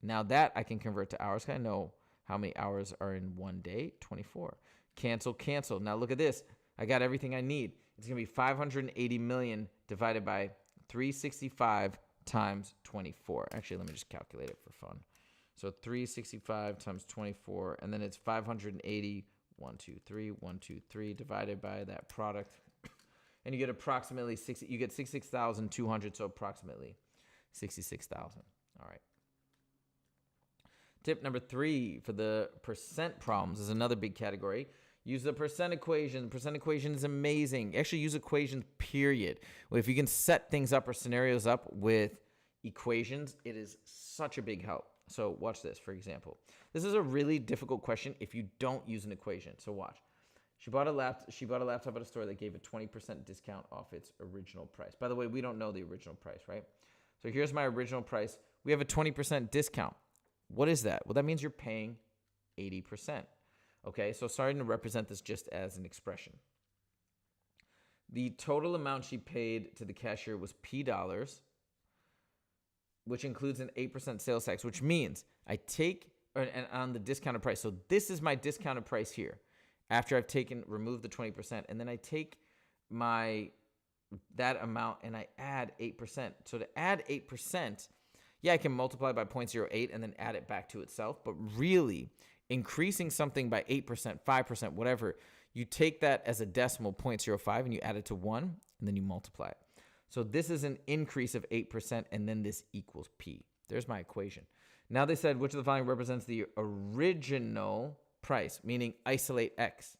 Speaker 1: Now that I can convert to hours. I know how many hours are in 1 day. 24. Cancel, cancel. Now look at this. I got everything I need. It's going to be 580 million divided by 365 times 24. Actually, let me just calculate it for fun. So 365 times 24, and then it's 580, 1, 2, 3, 1, 2, 3, divided by that product. And you get approximately 66,200, so approximately 66,000. All right. Tip number 3 for the percent problems is another big category. Use the percent equation. The percent equation is amazing. Actually, use equations, period. Well, if you can set things up or scenarios up with equations, it is such a big help. So watch this, for example. This is a really difficult question if you don't use an equation. So watch. She bought a laptop at a store that gave a 20% discount off its original price. By the way, we don't know the original price, right? So here's my original price. We have a 20% discount. What is that? Well, that means you're paying 80%. Okay, so starting to represent this just as an expression. The total amount she paid to the cashier was P dollars, which includes an 8% sales tax, which means I take, and on the discounted price. So this is my discounted price here after I've removed the 20%. And then I take that amount and I add 8%. So to add 8%, yeah, I can multiply by 0.08 and then add it back to itself. But really, increasing something by 8%, 5%, whatever, you take that as a decimal 0.05 and you add it to 1 and then you multiply it. So this is an increase of 8% and then this equals P. There's my equation. Now they said which of the following represents the original price, meaning isolate X.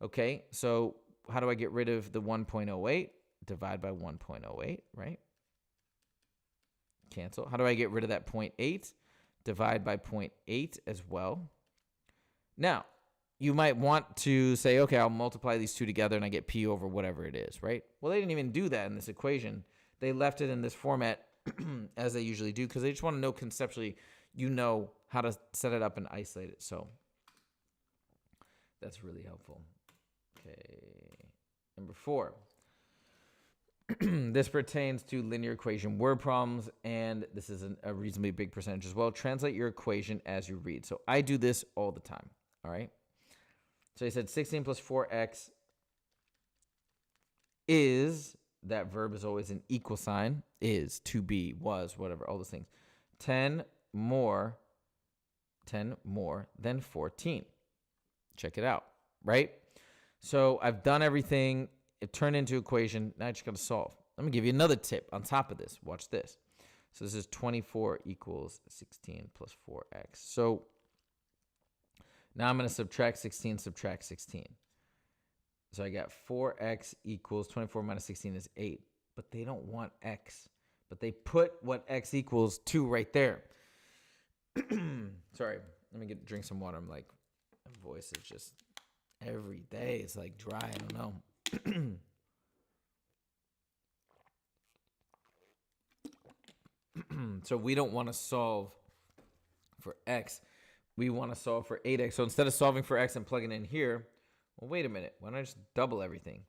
Speaker 1: Okay, so how do I get rid of the 1.08? Divide by 1.08, right? Cancel. How do I get rid of that 0.8? Divide by 0.8 as well. Now, you might want to say, okay, I'll multiply these two together and I get P over whatever it is, right? Well, they didn't even do that in this equation. They left it in this format as they usually do because they just want to know conceptually, you know how to set it up and isolate it. So that's really helpful. Okay, number 4. This pertains to linear equation word problems, and this is a reasonably big percentage as well. Translate your equation as you read. So I do this all the time, all right? So he said 16 plus 4x is, that verb is always an equal sign, is, to be, was, whatever, all those things. 10 more than 14. Check it out, right? So I've done everything. It turned into equation. Now I just got to solve. Let me give you another tip on top of this. Watch this. So this is 24 equals 16 plus 4x. So now I'm going to subtract 16, subtract 16. So I got 4x equals 24 minus 16 is 8. But they don't want x. But they put what x equals to right there. Sorry. Let me drink some water. I'm like, my voice is just every day. It's like dry. I don't know. So we don't want to solve for x. We want to solve for 8x. So instead of solving for x and plugging in here, well, wait a minute. Why don't I just double everything?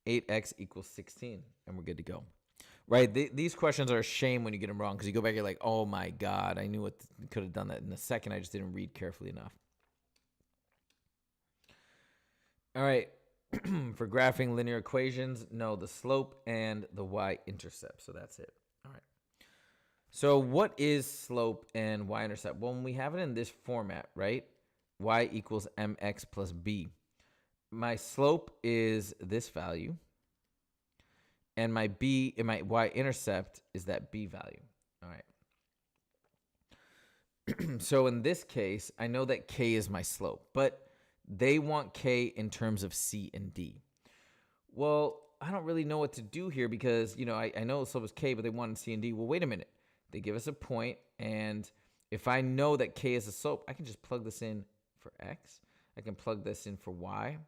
Speaker 1: 8x equals 16, and we're good to go. Right? These questions are a shame when you get them wrong because you go back, you're like, oh my God, I knew could have done that in a second. I just didn't read carefully enough. All right. For graphing linear equations, no, the slope and the y-intercept. So that's it. All right. So what is slope and y-intercept? Well, when we have it in this format, right? Y equals mx plus b. My slope is this value. And my b and my y-intercept is that b value. All right. So in this case, I know that k is my slope, but they want k in terms of c and d. Well, I don't really know what to do here because, I know the slope is k, but they want c and d. Well, wait a minute. They give us a point, and if I know that k is a slope, I can just plug this in for x. I can plug this in for y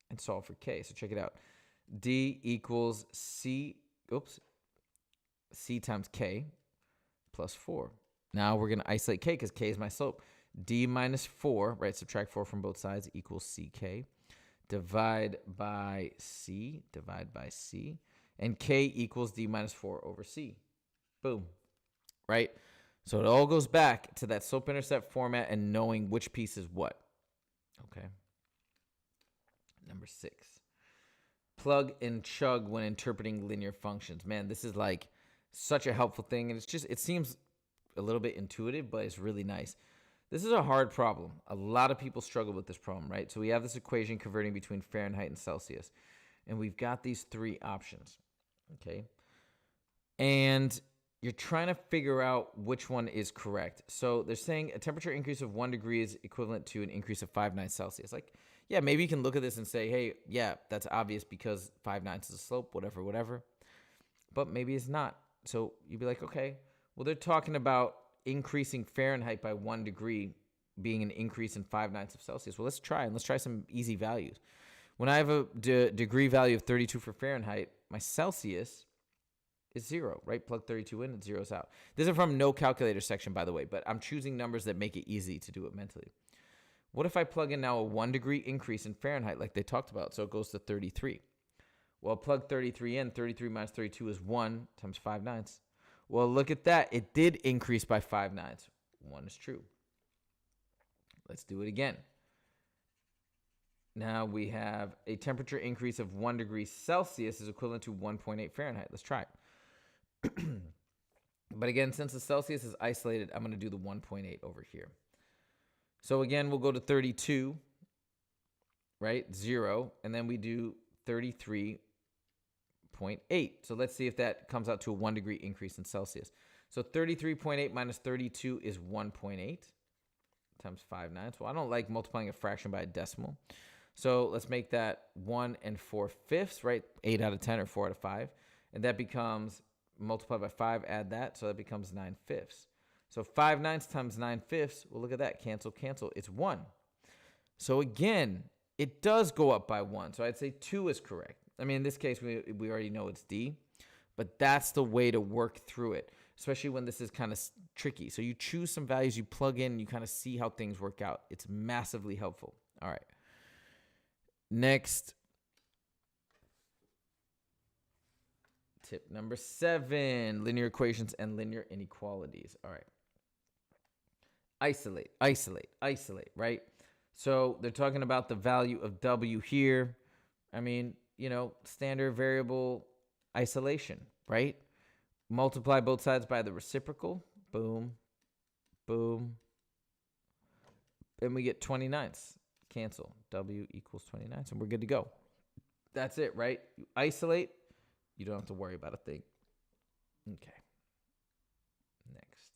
Speaker 1: and solve for k. So check it out. D equals c times k plus 4. Now we're going to isolate k because k is my slope. D minus 4, right? Subtract 4 from both sides equals ck. Divide by c. And k equals d minus 4 over c. Boom. Right? So it all goes back to that slope-intercept format and knowing which piece is what. Okay. Number 6. Plug and chug when interpreting linear functions. Man, this is like such a helpful thing. And it seems a little bit intuitive, but it's really nice. This is a hard problem. A lot of people struggle with this problem, right? So we have this equation converting between Fahrenheit and Celsius. And we've got these 3 options, okay? And you're trying to figure out which one is correct. So they're saying a temperature increase of 1 degree is equivalent to an increase of 5/9 Celsius. Like, yeah, maybe you can look at this and say, hey, yeah, that's obvious because 5/9 is a slope, whatever. But maybe it's not. So you'd be like, okay, well, they're talking about increasing Fahrenheit by 1 degree being an increase in 5/9 of Celsius. Well, let's try some easy values. When I have a degree value of 32 for Fahrenheit, my Celsius is 0, right? Plug 32 in and 0's out. This is from no calculator section, by the way, but I'm choosing numbers that make it easy to do it mentally. What if I plug in now a 1 degree increase in Fahrenheit like they talked about? So it goes to 33. Well, plug 33 in. 33 minus 32 is 1 times 5/9. Well, look at that. It did increase by 5/9. 1 is true. Let's do it again. Now we have a temperature increase of 1 degree Celsius is equivalent to 1.8 Fahrenheit. Let's try it. But again, since the Celsius is isolated, I'm going to do the 1.8 over here. So again, we'll go to 32, right? 0. And then we do 33.8. So let's see if that comes out to a 1 degree increase in Celsius. So 33.8 minus 32 is 1.8 times 5/9. Well, I don't like multiplying a fraction by a decimal. So let's make that 1 4/5, right? 8 out of 10 or 4 out of 5. And that becomes, multiplied by 5, add that. So that becomes 9/5. So 5/9 times 9/5, well, look at that. Cancel. It's 1. So again, it does go up by 1. So I'd say 2 is correct. I mean, in this case, we already know it's D. But that's the way to work through it, especially when this is kind of tricky. So you choose some values, you plug in, and you kind of see how things work out. It's massively helpful. All right. Next, tip number 7, linear equations and linear inequalities. All right. Isolate, right? So they're talking about the value of W here. I mean, standard variable isolation, right? Multiply both sides by the reciprocal. Boom, boom. And we get 29ths. Cancel. W equals 29ths, and we're good to go. That's it, right? You isolate, you don't have to worry about a thing. Okay. Next.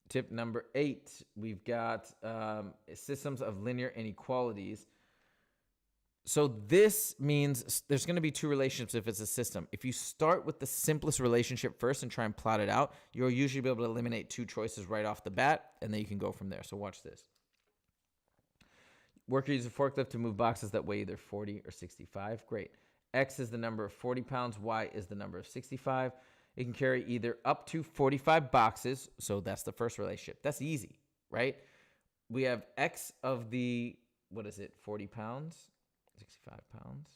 Speaker 1: Tip number 8, we've got systems of linear inequalities. So this means there's going to be 2 relationships if it's a system. If you start with the simplest relationship first and try and plot it out, you'll usually be able to eliminate 2 choices right off the bat, and then you can go from there. So watch this. Worker uses a forklift to move boxes that weigh either 40 or 65. Great. X is the number of 40 pounds. Y is the number of 65. It can carry either up to 45 boxes. So that's the first relationship. That's easy, right? We have X of the, 40 pounds? 65 pounds.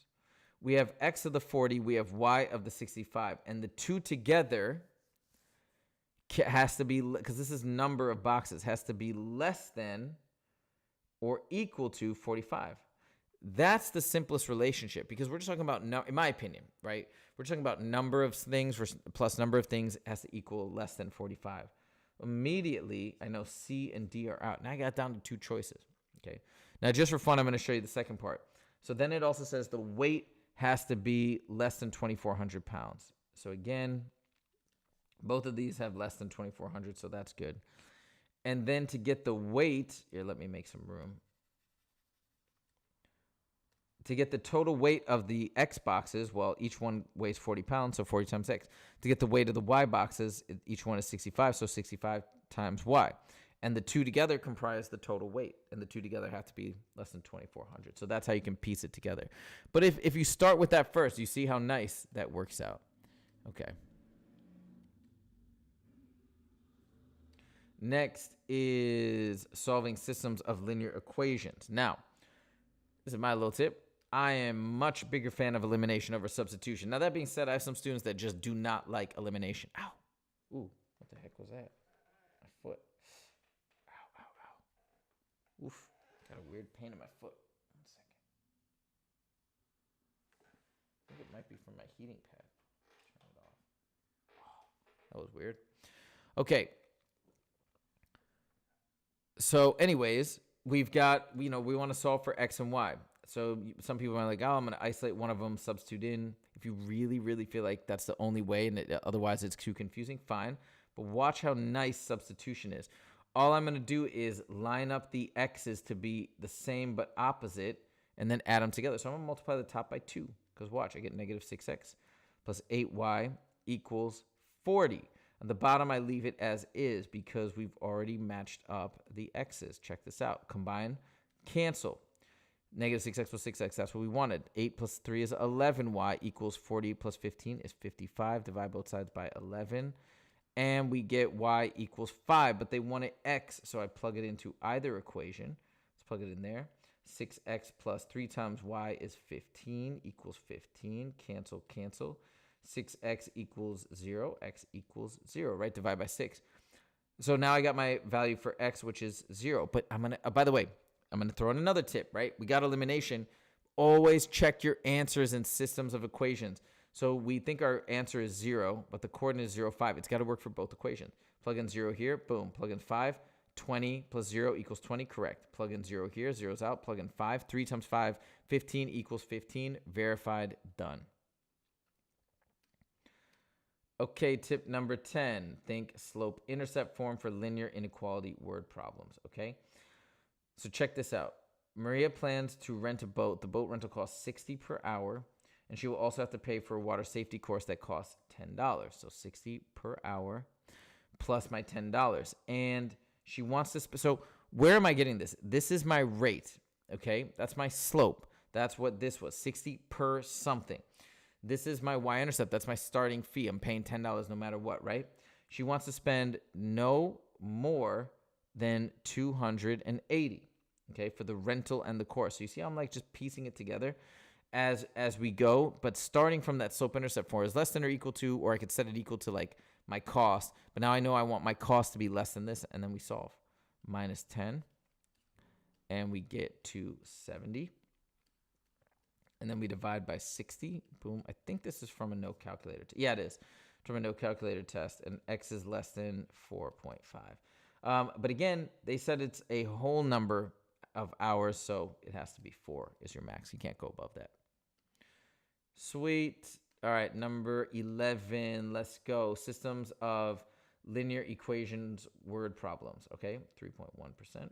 Speaker 1: We have X of the 40. We have Y of the 65. And the 2 together has to be, because this is number of boxes, has to be less than or equal to 45. That's the simplest relationship, because we're just talking about, in my opinion, right? We're talking about number of things plus number of things has to equal less than 45. Immediately, I know C and D are out. Now I got down to 2 choices, okay? Now, just for fun, I'm going to show you the second part. So then it also says the weight has to be less than 2,400 pounds. So again, both of these have less than 2,400, so that's good. And then to get the weight, here, let me make some room. To get the total weight of the X boxes, well, each one weighs 40 pounds, so 40 times X. To get the weight of the Y boxes, each one is 65, so 65 times Y. And the 2 together comprise the total weight, and the 2 together have to be less than 2,400. So that's how you can piece it together. But if you start with that first, you see how nice that works out. Okay. Next is solving systems of linear equations. Now, this is my little tip. I am much bigger fan of elimination over substitution. Now, that being said, I have some students that just do not like elimination. Ow. Ooh, what the heck was that? My foot. Ow, ow, ow. Oof. Got a weird pain in my foot. 1 second. I think it might be from my heating pad. Turn it off. Oh, that was weird. Okay. So anyways, we've got, we want to solve for X and Y. So some people are like, oh, I'm going to isolate one of them, substitute in. If you really, really feel like that's the only way and otherwise it's too confusing, fine. But watch how nice substitution is. All I'm going to do is line up the X's to be the same but opposite and then add them together. So I'm going to multiply the top by 2 because watch, I get negative 6X plus 8Y equals 40. On the bottom, I leave it as is because we've already matched up the X's. Check this out. Combine, cancel. Negative 6X plus 6X, that's what we wanted. 8 plus 3 is 11Y equals 40 plus 15 is 55. Divide both sides by 11. And we get Y equals 5, but they wanted X, so I plug it into either equation. Let's plug it in there. 6X plus 3 times Y is 15 equals 15. Cancel, cancel. 6X equals 0. X equals 0, right? Divide by 6. So now I got my value for X, which is 0. But I'm going to, by the way, I'm going to throw in another tip, right? We got elimination. Always check your answers in systems of equations. So we think our answer is 0, but the coordinate is 0, 5. It's got to work for both equations. Plug in 0 here, boom. Plug in 5. 20 plus 0 equals 20, correct. Plug in 0 here, 0's out. Plug in 5. 3 times 5, 15 equals 15. Verified, done. Okay, tip number 10. Think slope-intercept form for linear inequality word problems, okay? So check this out. Maria plans to rent a boat. The boat rental costs $60 per hour, and she will also have to pay for a water safety course that costs $10. So $60 per hour plus my $10. And she wants to, so where am I getting this? This is my rate, okay? That's my slope. That's what this was, 60 per something. This is my y-intercept. That's my starting fee. I'm paying $10 no matter what, right? She wants to spend no more than 280, okay, for the rental and the course. So you see how I'm like just piecing it together as we go, but starting from that slope-intercept form is less than or equal to, or I could set it equal to like my cost, but now I know I want my cost to be less than this, and then we solve. Minus 10, and we get to 70, and then we divide by 60, boom. I think this is from a no calculator. Yeah, it is from a no calculator test, and X is less than 4.5. But again, they said it's a whole number of hours, so it has to be 4 is your max. You can't go above that. Sweet. All right, number 11. Let's go. Systems of linear equations word problems, okay? 3.1%.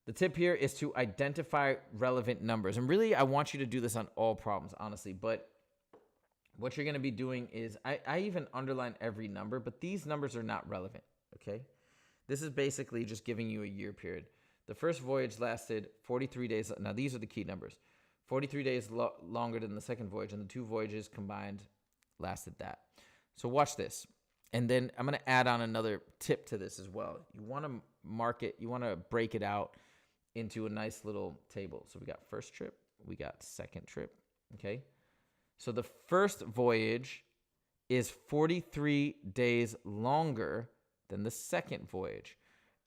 Speaker 1: The tip here is to identify relevant numbers. And really, I want you to do this on all problems, honestly. But what you're going to be doing is, I even underline every number, but these numbers are not relevant, okay? This is basically just giving you a year period. The first voyage lasted 43 days. Now, these are the key numbers. 43 days longer than the second voyage, and the 2 voyages combined lasted that. So watch this. And then I'm going to add on another tip to this as well. You want to mark it. You want to break it out into a nice little table. So we got first trip. We got second trip. Okay. So the first voyage is 43 days longer than the second voyage.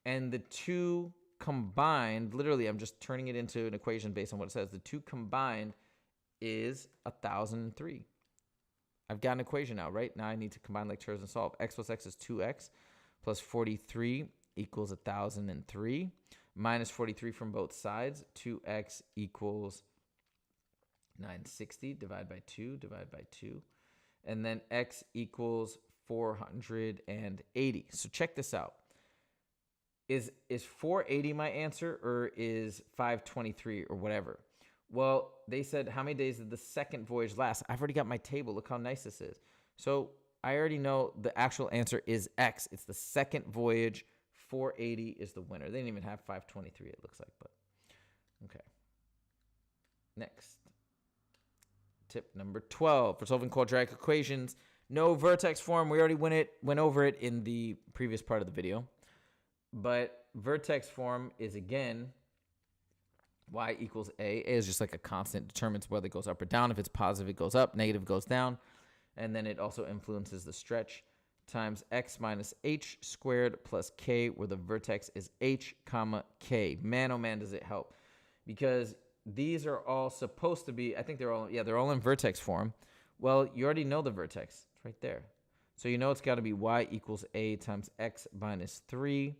Speaker 1: And the 2 combined, literally, I'm just turning it into an equation based on what it says. The 2 combined is 1,003. I've got an equation now, right? Now I need to combine like terms and solve. X plus x is 2x plus 43 equals 1,003 minus 43 from both sides. 2x equals 960. Divide by 2. And then x equals 480. So check this out. Is 480 my answer, or is 523 or whatever? Well, they said, how many days did the second voyage last? I've already got my table. Look how nice this is. So I already know the actual answer is X. It's the second voyage. 480 is the winner. They didn't even have 523, it looks like, but okay. Next. Tip number 12 for solving quadratic equations. No vertex form. We already went over it in the previous part of the video. But vertex form is, again, y equals a. A is just like a constant, determines whether it goes up or down. If it's positive, it goes up. Negative goes down. And then it also influences the stretch, times x minus h squared plus k, where the vertex is h comma k. Man, oh man, does it help. Because these are all supposed to be, I think they're all in vertex form. Well, you already know the vertex. It's right there. So you know it's got to be y equals a times x minus 3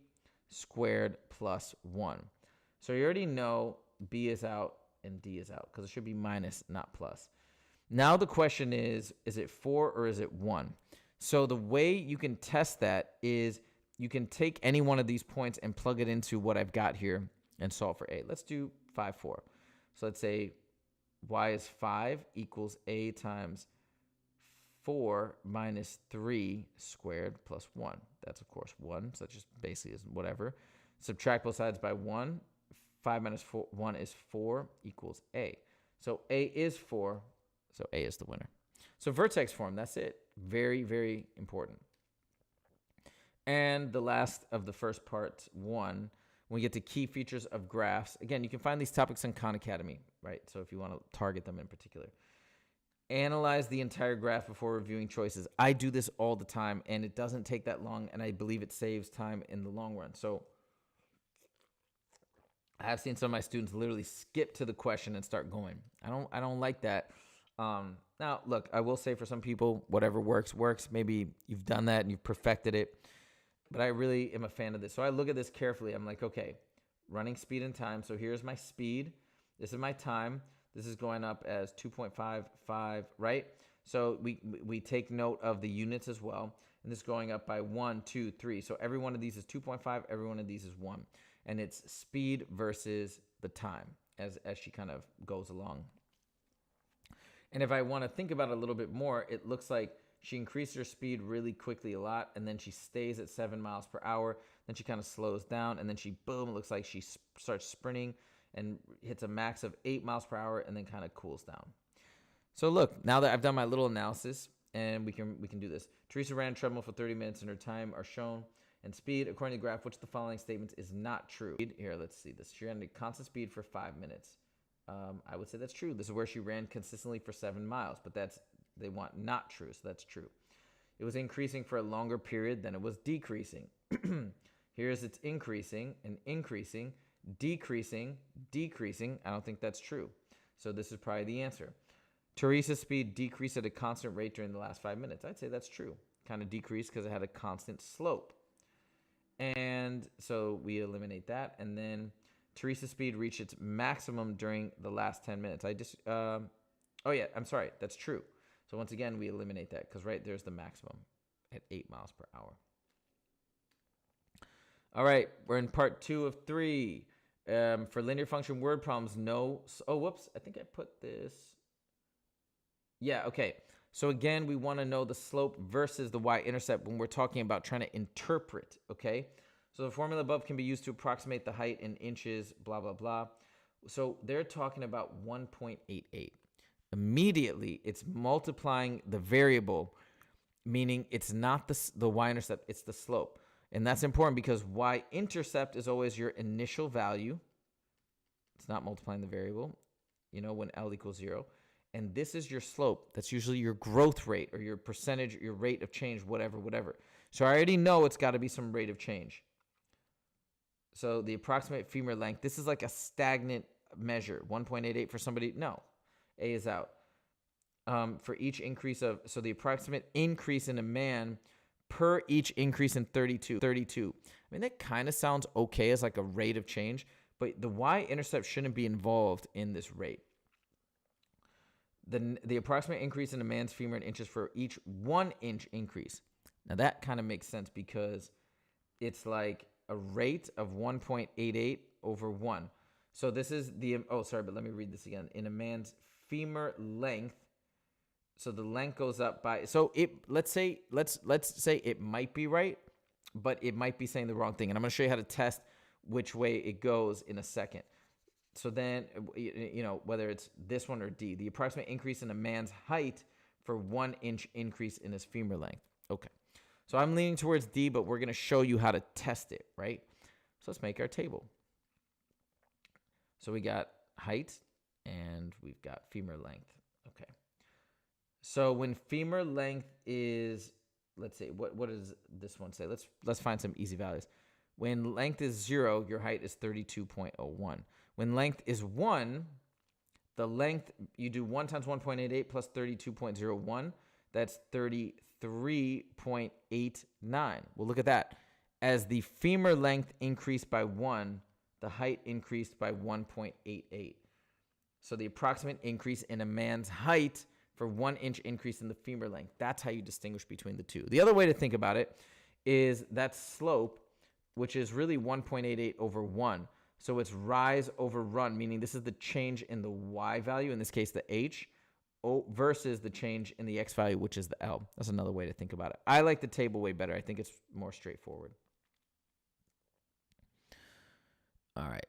Speaker 1: squared plus 1. So you already know b is out and d is out, because it should be minus, not plus. Now the question is it 4 or is it 1? So the way you can test that is you can take any one of these points and plug it into what I've got here and solve for a. Let's do 5, 4. So let's say y is 5 equals a times 4 minus 3 squared plus 1. That's, of course, 1. So that just basically is whatever. Subtract both sides by 1. 5 minus 1 is 4 equals a. So a is 4. So a is the winner. So vertex form, that's it. Very, very important. And the last of the first part, 1, when we get to key features of graphs. Again, you can find these topics on Khan Academy, right? So if you want to target them in particular. Analyze the entire graph before reviewing choices. I do this all the time, and it doesn't take that long, and I believe it saves time in the long run. So I have seen some of my students literally skip to the question and start going. I don't like that. Now, look, I will say for some people, whatever works. Maybe you've done that and you've perfected it. But I really am a fan of this. So I look at this carefully. I'm like, okay, running speed and time. So here's my speed. This is my time. This is going up as 2.55, right? So we take note of the units as well. And this is going up by 1, 2, 3. So every one of these is 2.5. Every one of these is 1. And it's speed versus the time as she kind of goes along. And if I want to think about it a little bit more, it looks like she increased her speed really quickly a lot, and then she stays at 7 miles per hour. Then she kind of slows down, and then she, boom, it looks like she starts sprinting and hits a max of 8 miles per hour and then kind of cools down. So look, now that I've done my little analysis, and we can do this. Teresa ran a treadmill for 30 minutes, and her time are shown. And speed, according to the graph, which the following statements is not true. Here, let's see this. She ran at constant speed for 5 minutes. I would say that's true. This is where she ran consistently for 7 miles, but they want not true, so that's true. It was increasing for a longer period than it was decreasing. Here's it's increasing and increasing, decreasing, decreasing. I don't think that's true. So this is probably the answer. Teresa's speed decreased at a constant rate during the last 5 minutes. I'd say that's true. Kind of decreased because it had a constant slope. And so we eliminate that. And then Teresa's speed reached its maximum during the last 10 minutes. Oh yeah, I'm sorry. That's true. So once again, we eliminate that because right there's the maximum at 8 miles per hour. All right, we're in part 2 of 3. For linear function word problems, no. Oh, whoops. I think I put this. Yeah, okay. So again, we want to know the slope versus the y-intercept when we're talking about trying to interpret, okay? So the formula above can be used to approximate the height in inches, blah, blah, blah. So they're talking about 1.88. Immediately, it's multiplying the variable, meaning it's not the y-intercept, it's the slope. And that's important because y-intercept is always your initial value. It's not multiplying the variable, when L equals 0. And this is your slope. That's usually your growth rate or your percentage, your rate of change, whatever. So I already know it's got to be some rate of change. So the approximate femur length, this is like a stagnant measure. 1.88 for somebody, no, A is out. For each increase of, so the approximate increase in a man per each increase in 32. I mean, that kind of sounds okay as like a rate of change, but the y-intercept shouldn't be involved in this rate. The approximate increase in a man's femur in inches for each 1 inch increase. Now that kind of makes sense because it's like a rate of 1.88 over 1. So this is the, oh, sorry, but let me read this again. In a man's femur length, so the length goes up by, so let's say it might be right, but it might be saying the wrong thing. And I'm going to show you how to test which way it goes in a second. So then, whether it's this one or D, the approximate increase in a man's height for 1 inch increase in his femur length. Okay. So I'm leaning towards D, but we're going to show you how to test it, right? So let's make our table. So we got height and we've got femur length. Okay. So when femur length is, let's say, what does this one say? Let's find some easy values. When length is 0, your height is 32.01. When length is 1, the length, you do 1 times 1.88 plus 32.01. That's 33.89. Well, look at that. As the femur length increased by 1, the height increased by 1.88. So the approximate increase in a man's height for 1 inch increase in the femur length. That's how you distinguish between the two. The other way to think about it is that slope, which is really 1.88 over 1. So it's rise over run, meaning this is the change in the y value, in this case the h, versus the change in the x value, which is the L. That's another way to think about it. I like the table way better. I think it's more straightforward. All right.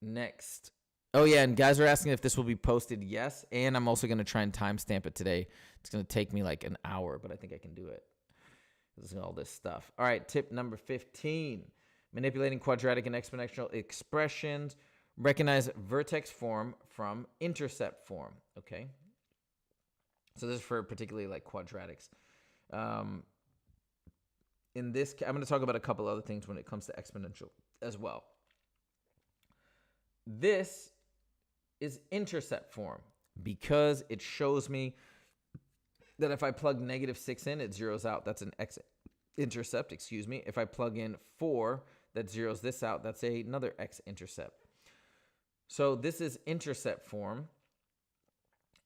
Speaker 1: Next. Oh, yeah, and guys are asking if this will be posted. Yes, and I'm also going to try and timestamp it today. It's going to take me like an hour, but I think I can do it. This is all this stuff. All right, tip number 15. Manipulating quadratic and exponential expressions. Recognize vertex form from intercept form, okay? So this is for particularly like quadratics. In this, I'm going to talk about a couple other things when it comes to exponential as well. This is intercept form because it shows me that if I plug -6 in, it zeroes out. That's an x-intercept, excuse me. If I plug in 4, that zeroes this out. That's another x-intercept. So this is intercept form.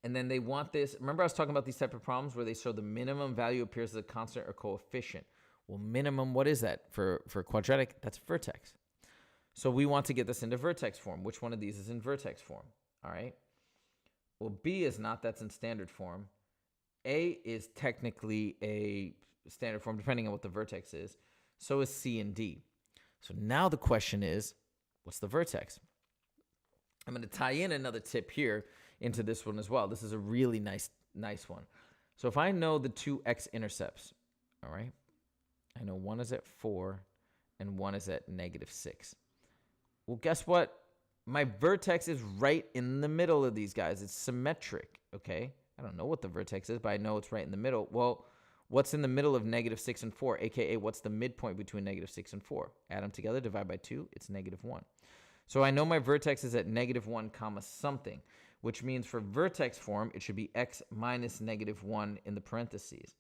Speaker 1: And then they want this. Remember I was talking about these type of problems where they show the minimum value appears as a constant or coefficient. Well, minimum, what is that? For quadratic, that's vertex. So we want to get this into vertex form. Which one of these is in vertex form? All right. Well, B is not. That's in standard form. A is technically a standard form, depending on what the vertex is. So is C and D. So now the question is, what's the vertex? I'm going to tie in another tip here into this one as well. This is a really nice one. So if I know the two x-intercepts, all right, I know one is at 4 and one is at -6. Well, guess what? My vertex is right in the middle of these guys. It's symmetric, okay? I don't know what the vertex is, but I know it's right in the middle. Well, what's in the middle of -6 and 4? AKA, what's the midpoint between -6 and 4? Add them together, divide by 2, it's -1. So I know my vertex is at -1 comma something, which means for vertex form, it should be x minus -1 in the parentheses,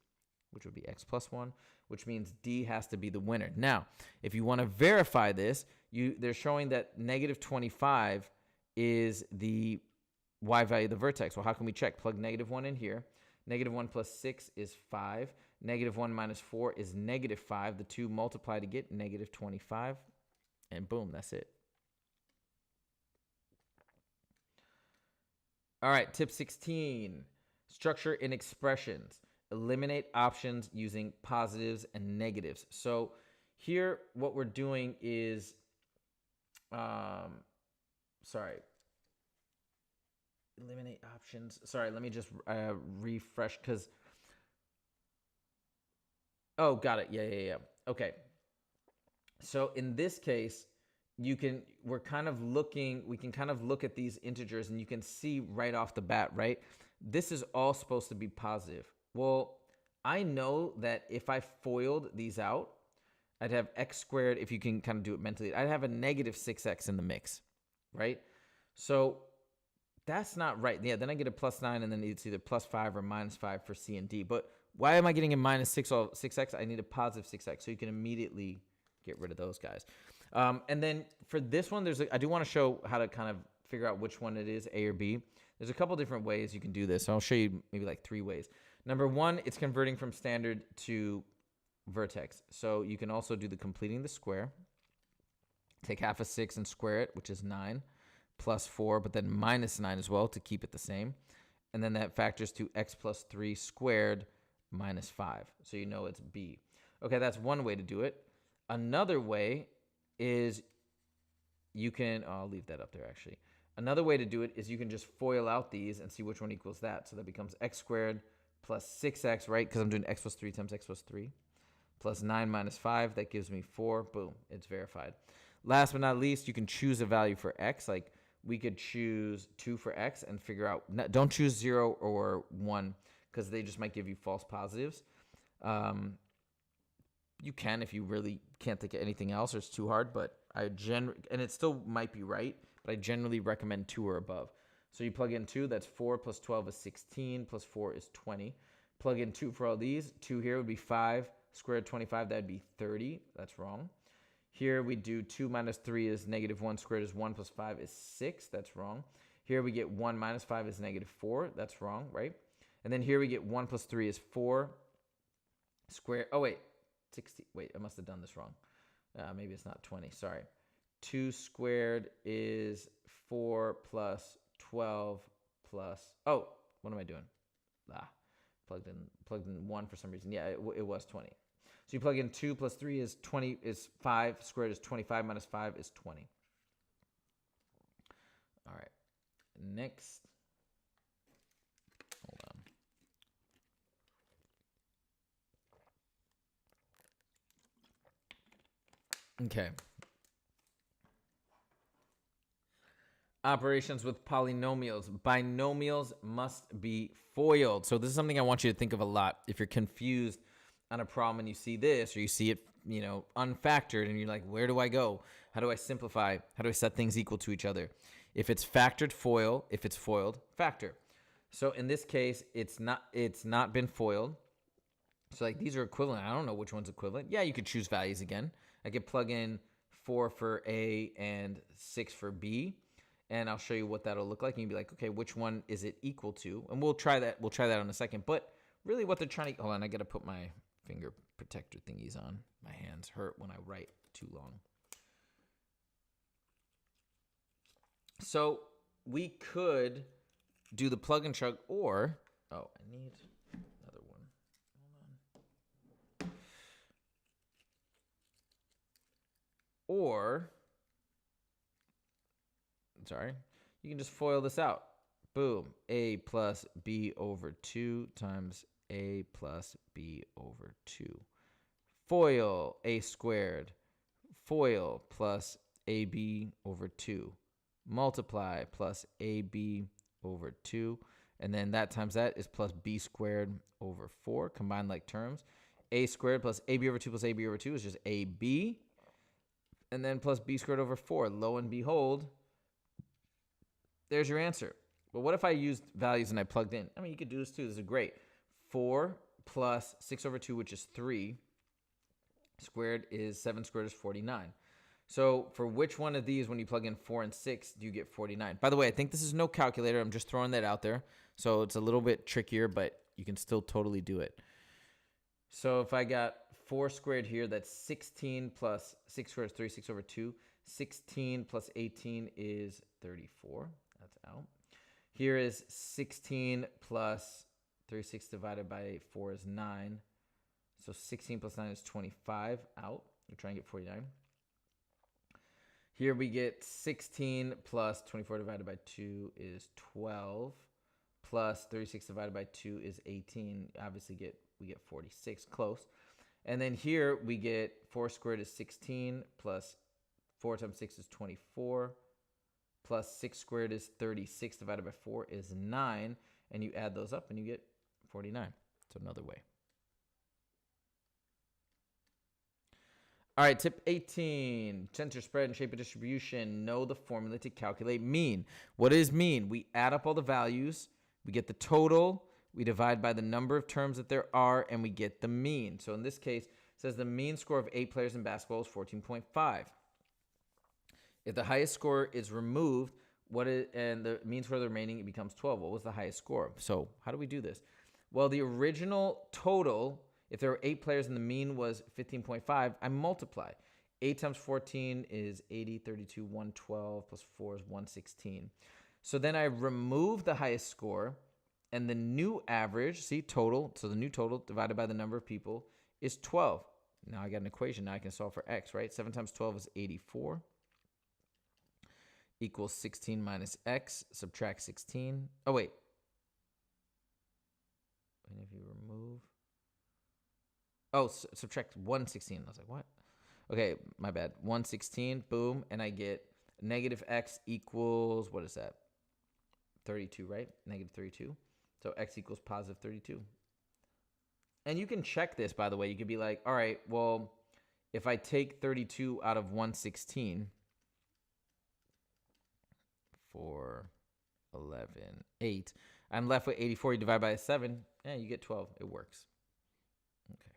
Speaker 1: which would be x plus 1, which means D has to be the winner. Now, if you want to verify this, they're showing that -25 is the y value of the vertex. Well, how can we check? Plug -1 in here. -1 plus 6 is 5. -1 minus 4 is -5. The two multiply to get -25. And boom, that's it. All right, tip 16. Structure in expressions. Eliminate options using positives and negatives. So here, what we're doing is, eliminate options. Sorry, let me just refresh because, oh, got it. Yeah. Okay. So in this case, we can kind of look at these integers and you can see right off the bat, right? This is all supposed to be positive. Well, I know that if I FOILed these out, I'd have x squared, if you can kind of do it mentally, I'd have a negative 6x in the mix, right? So that's not right. Yeah, then I get a +9, and then it's either +5 or -5 for C and D. But why am I getting a -6x? I need a positive 6x, so you can immediately get rid of those guys. And then for this one, I do want to show how to kind of figure out which one it is, A or B. There's a couple different ways you can do this. So I'll show you maybe like 3 ways. Number 1, it's converting from standard to vertex. So you can also do the completing the square. Take half of 6 and square it, which is 9, plus 4, but then minus 9 as well to keep it the same. And then that factors to x plus 3 squared minus 5. So you know it's B. Okay, that's one way to do it. Another way is you can, I'll leave that up there actually. Another way to do it is you can just FOIL out these and see which one equals that. So that becomes x squared plus 6x, right? Because I'm doing x plus 3 times x plus 3. Plus 9 minus 5, that gives me 4. Boom, it's verified. Last but not least, you can choose a value for x. Like we could choose 2 for x and figure out, don't choose 0 or 1 because they just might give you false positives. You can if you really can't think of anything else or it's too hard, but and it still might be right, but I generally recommend 2 or above. So you plug in 2, that's 4 plus 12 is 16, plus 4 is 20. Plug in 2 for all these. 2 here would be 5, squared 25, that'd be 30. That's wrong. Here we do 2 minus 3 is -1, squared is 1, plus 5 is 6. That's wrong. Here we get 1 minus 5 is -4. That's wrong, right? And then here we get 1 plus 3 is 4. Square, oh wait, 60. Wait, I must have done this wrong. Maybe it's not 20, sorry. 2 squared is 4 plus 12 plus, oh, what am I doing? Plugged in 1 for some reason. Yeah, it was 20. So you plug in 2 plus 3 is 20, is 5, squared is 25, minus 5 is 20. All right, next. Hold on. Okay. Operations with polynomials. Binomials must be FOILed. So this is something I want you to think of a lot. If you're confused on a problem and you see this, or you see it, unfactored, and you're like, where do I go? How do I simplify? How do I set things equal to each other? If it's factored, FOIL. If it's FOILed, factor. So in this case, it's not been FOILed. So like these are equivalent. I don't know which one's equivalent. Yeah, you could choose values again. I could plug in 4 for A and 6 for B. And I'll show you what that'll look like. And you'll be like, okay, which one is it equal to? And we'll try that. We'll try that in a second. But really what they're trying to, hold on, I got to put my finger protector thingies on. My hands hurt when I write too long. So we could do the plug and chug, or, oh, I need another one. Hold on. Or, sorry, you can just FOIL this out. Boom, A plus B over 2 times A plus B over 2. FOIL A squared. FOIL plus AB over 2. Multiply plus AB over 2. And then that times that is plus B squared over 4. Combined like terms. A squared plus AB over 2 plus AB over 2 is just AB. And then plus B squared over 4. Lo and behold, there's your answer. But what if I used values and I plugged in? I mean, you could do this too. This is great. 4 plus 6 over 2, which is 3, squared is 7 squared is 49. So for which one of these, when you plug in 4 and 6, do you get 49? By the way, I think this is no calculator. I'm just throwing that out there. So it's a little bit trickier, but you can still totally do it. So if I got 4 squared here, that's 16 plus 6 squared is 36 over 2. 16 plus 18 is 34. That's out. Here is 16 plus 36 divided by 4 is 9. So 16 plus 9 is 25. Out. We're trying to get 49. Here we get 16 plus 24 divided by 2 is 12. Plus 36 divided by 2 is 18. Obviously we get 46. Close. And then here we get 4 squared is 16 plus 4 times 6 is 24. Plus 6 squared is 36 divided by 4 is 9. And you add those up and you get 49. So another way. All right, tip 18, center spread and shape of distribution. Know the formula to calculate mean. What is mean? We add up all the values, we get the total, we divide by the number of terms that there are, and we get the mean. So in this case, it says the mean score of 8 players in basketball is 14.5. If the highest score is removed, and the mean score of the remaining, it becomes 12. What was the highest score? So how do we do this? Well, the original total, if there were 8 players and the mean was 15.5, I multiply. 8 times 14 is 80, 32, 112, plus 4 is 116. So then I remove the highest score, and the new average, see, total, so the new total divided by the number of people is 12. Now I got an equation. Now I can solve for x, right? 7 times 12 is 84. Equals 16 minus x, subtract 16. Oh, wait. And if you remove... Oh, subtract 116. I was like, what? Okay, my bad. 116, boom. And I get negative x equals, what is that? 32, right? Negative 32. So x equals positive 32. And you can check this, by the way. You could be like, all right, well, if I take 32 out of 116... 4, 11, 8. I'm left with 84. You divide by 7. Yeah, you get 12. It works. Okay.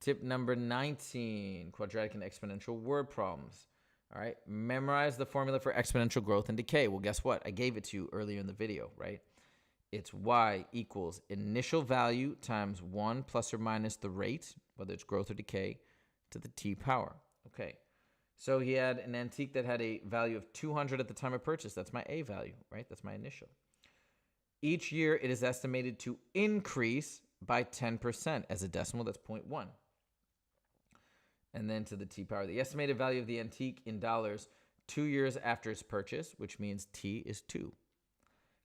Speaker 1: Tip number 19, quadratic and exponential word problems. All right. Memorize the formula for exponential growth and decay. Well, guess what? I gave it to you earlier in the video, right? It's y equals initial value times 1 plus or minus the rate, whether it's growth or decay, to the t power. Okay. So he had an antique that had a value of 200 at the time of purchase. That's my A value, right? That's my initial. Each year, it is estimated to increase by 10%. As a decimal, that's 0.1. And then to the t power. The estimated value of the antique in dollars 2 years after its purchase, which means t is 2,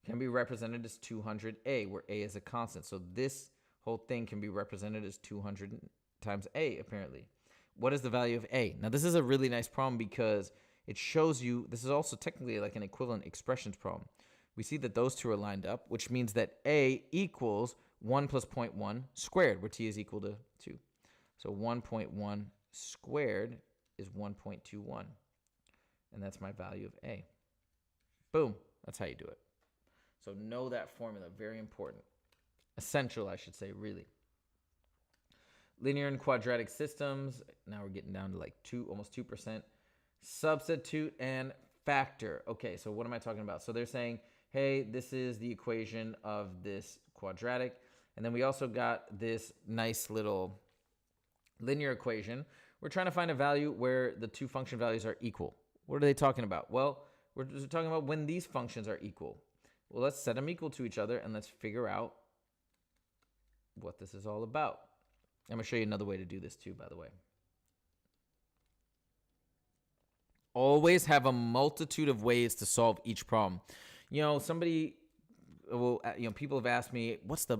Speaker 1: can be represented as 200a, where a is a constant. So this whole thing can be represented as 200 times a, apparently. What is the value of a? Now, this is a really nice problem because it shows you, this is also technically like an equivalent expressions problem. We see that those two are lined up, which means that a equals 1 plus 0.1 squared, where t is equal to 2. So 1.1 squared is 1.21. And that's my value of a. Boom. That's how you do it. So know that formula. Very important. Essential, I should say, really. Linear and quadratic systems. Now we're getting down to like almost 2%. Substitute and factor. Okay, so what am I talking about? So they're saying, hey, this is the equation of this quadratic. And then we also got this nice little linear equation. We're trying to find a value where the two function values are equal. What are they talking about? Well, we're just talking about when these functions are equal. Well, let's set them equal to each other and let's figure out what this is all about. I'm going to show you another way to do this too, by the way. Always have a multitude of ways to solve each problem. You know, people have asked me,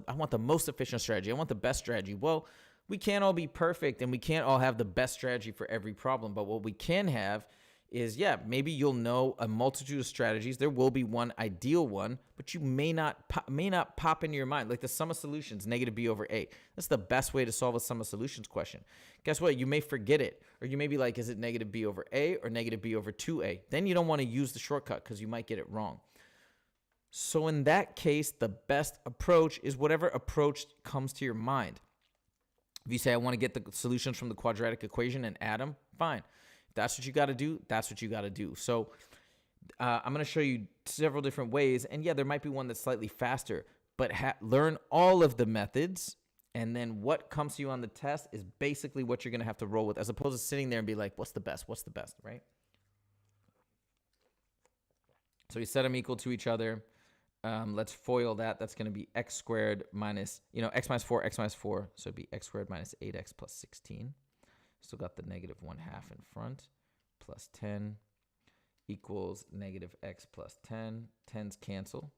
Speaker 1: I want the most efficient strategy. I want the best strategy. Well, we can't all be perfect and we can't all have the best strategy for every problem. But what we can have is, maybe you'll know a multitude of strategies. There will be one ideal one, but you may not pop into your mind. Like the sum of solutions, negative b over a. That's the best way to solve a sum of solutions question. Guess what? You may forget it. Or you may be like, is it negative b over a or negative b over 2a? Then you don't want to use the shortcut because you might get it wrong. So in that case, the best approach is whatever approach comes to your mind. If you say, I want to get the solutions from the quadratic equation and add them, fine. That's what you got to do. That's what you got to do. So I'm going to show you several different ways. And there might be one that's slightly faster. But learn all of the methods. And then what comes to you on the test is basically what you're going to have to roll with, as opposed to sitting there and be like, what's the best? What's the best, right? So we set them equal to each other. Let's FOIL that. That's going to be x squared minus, x minus 4, x minus 4. So it'd be x squared minus 8x plus 16. Still got the negative 1/2 in front, plus 10 equals negative x plus 10. 10's cancel.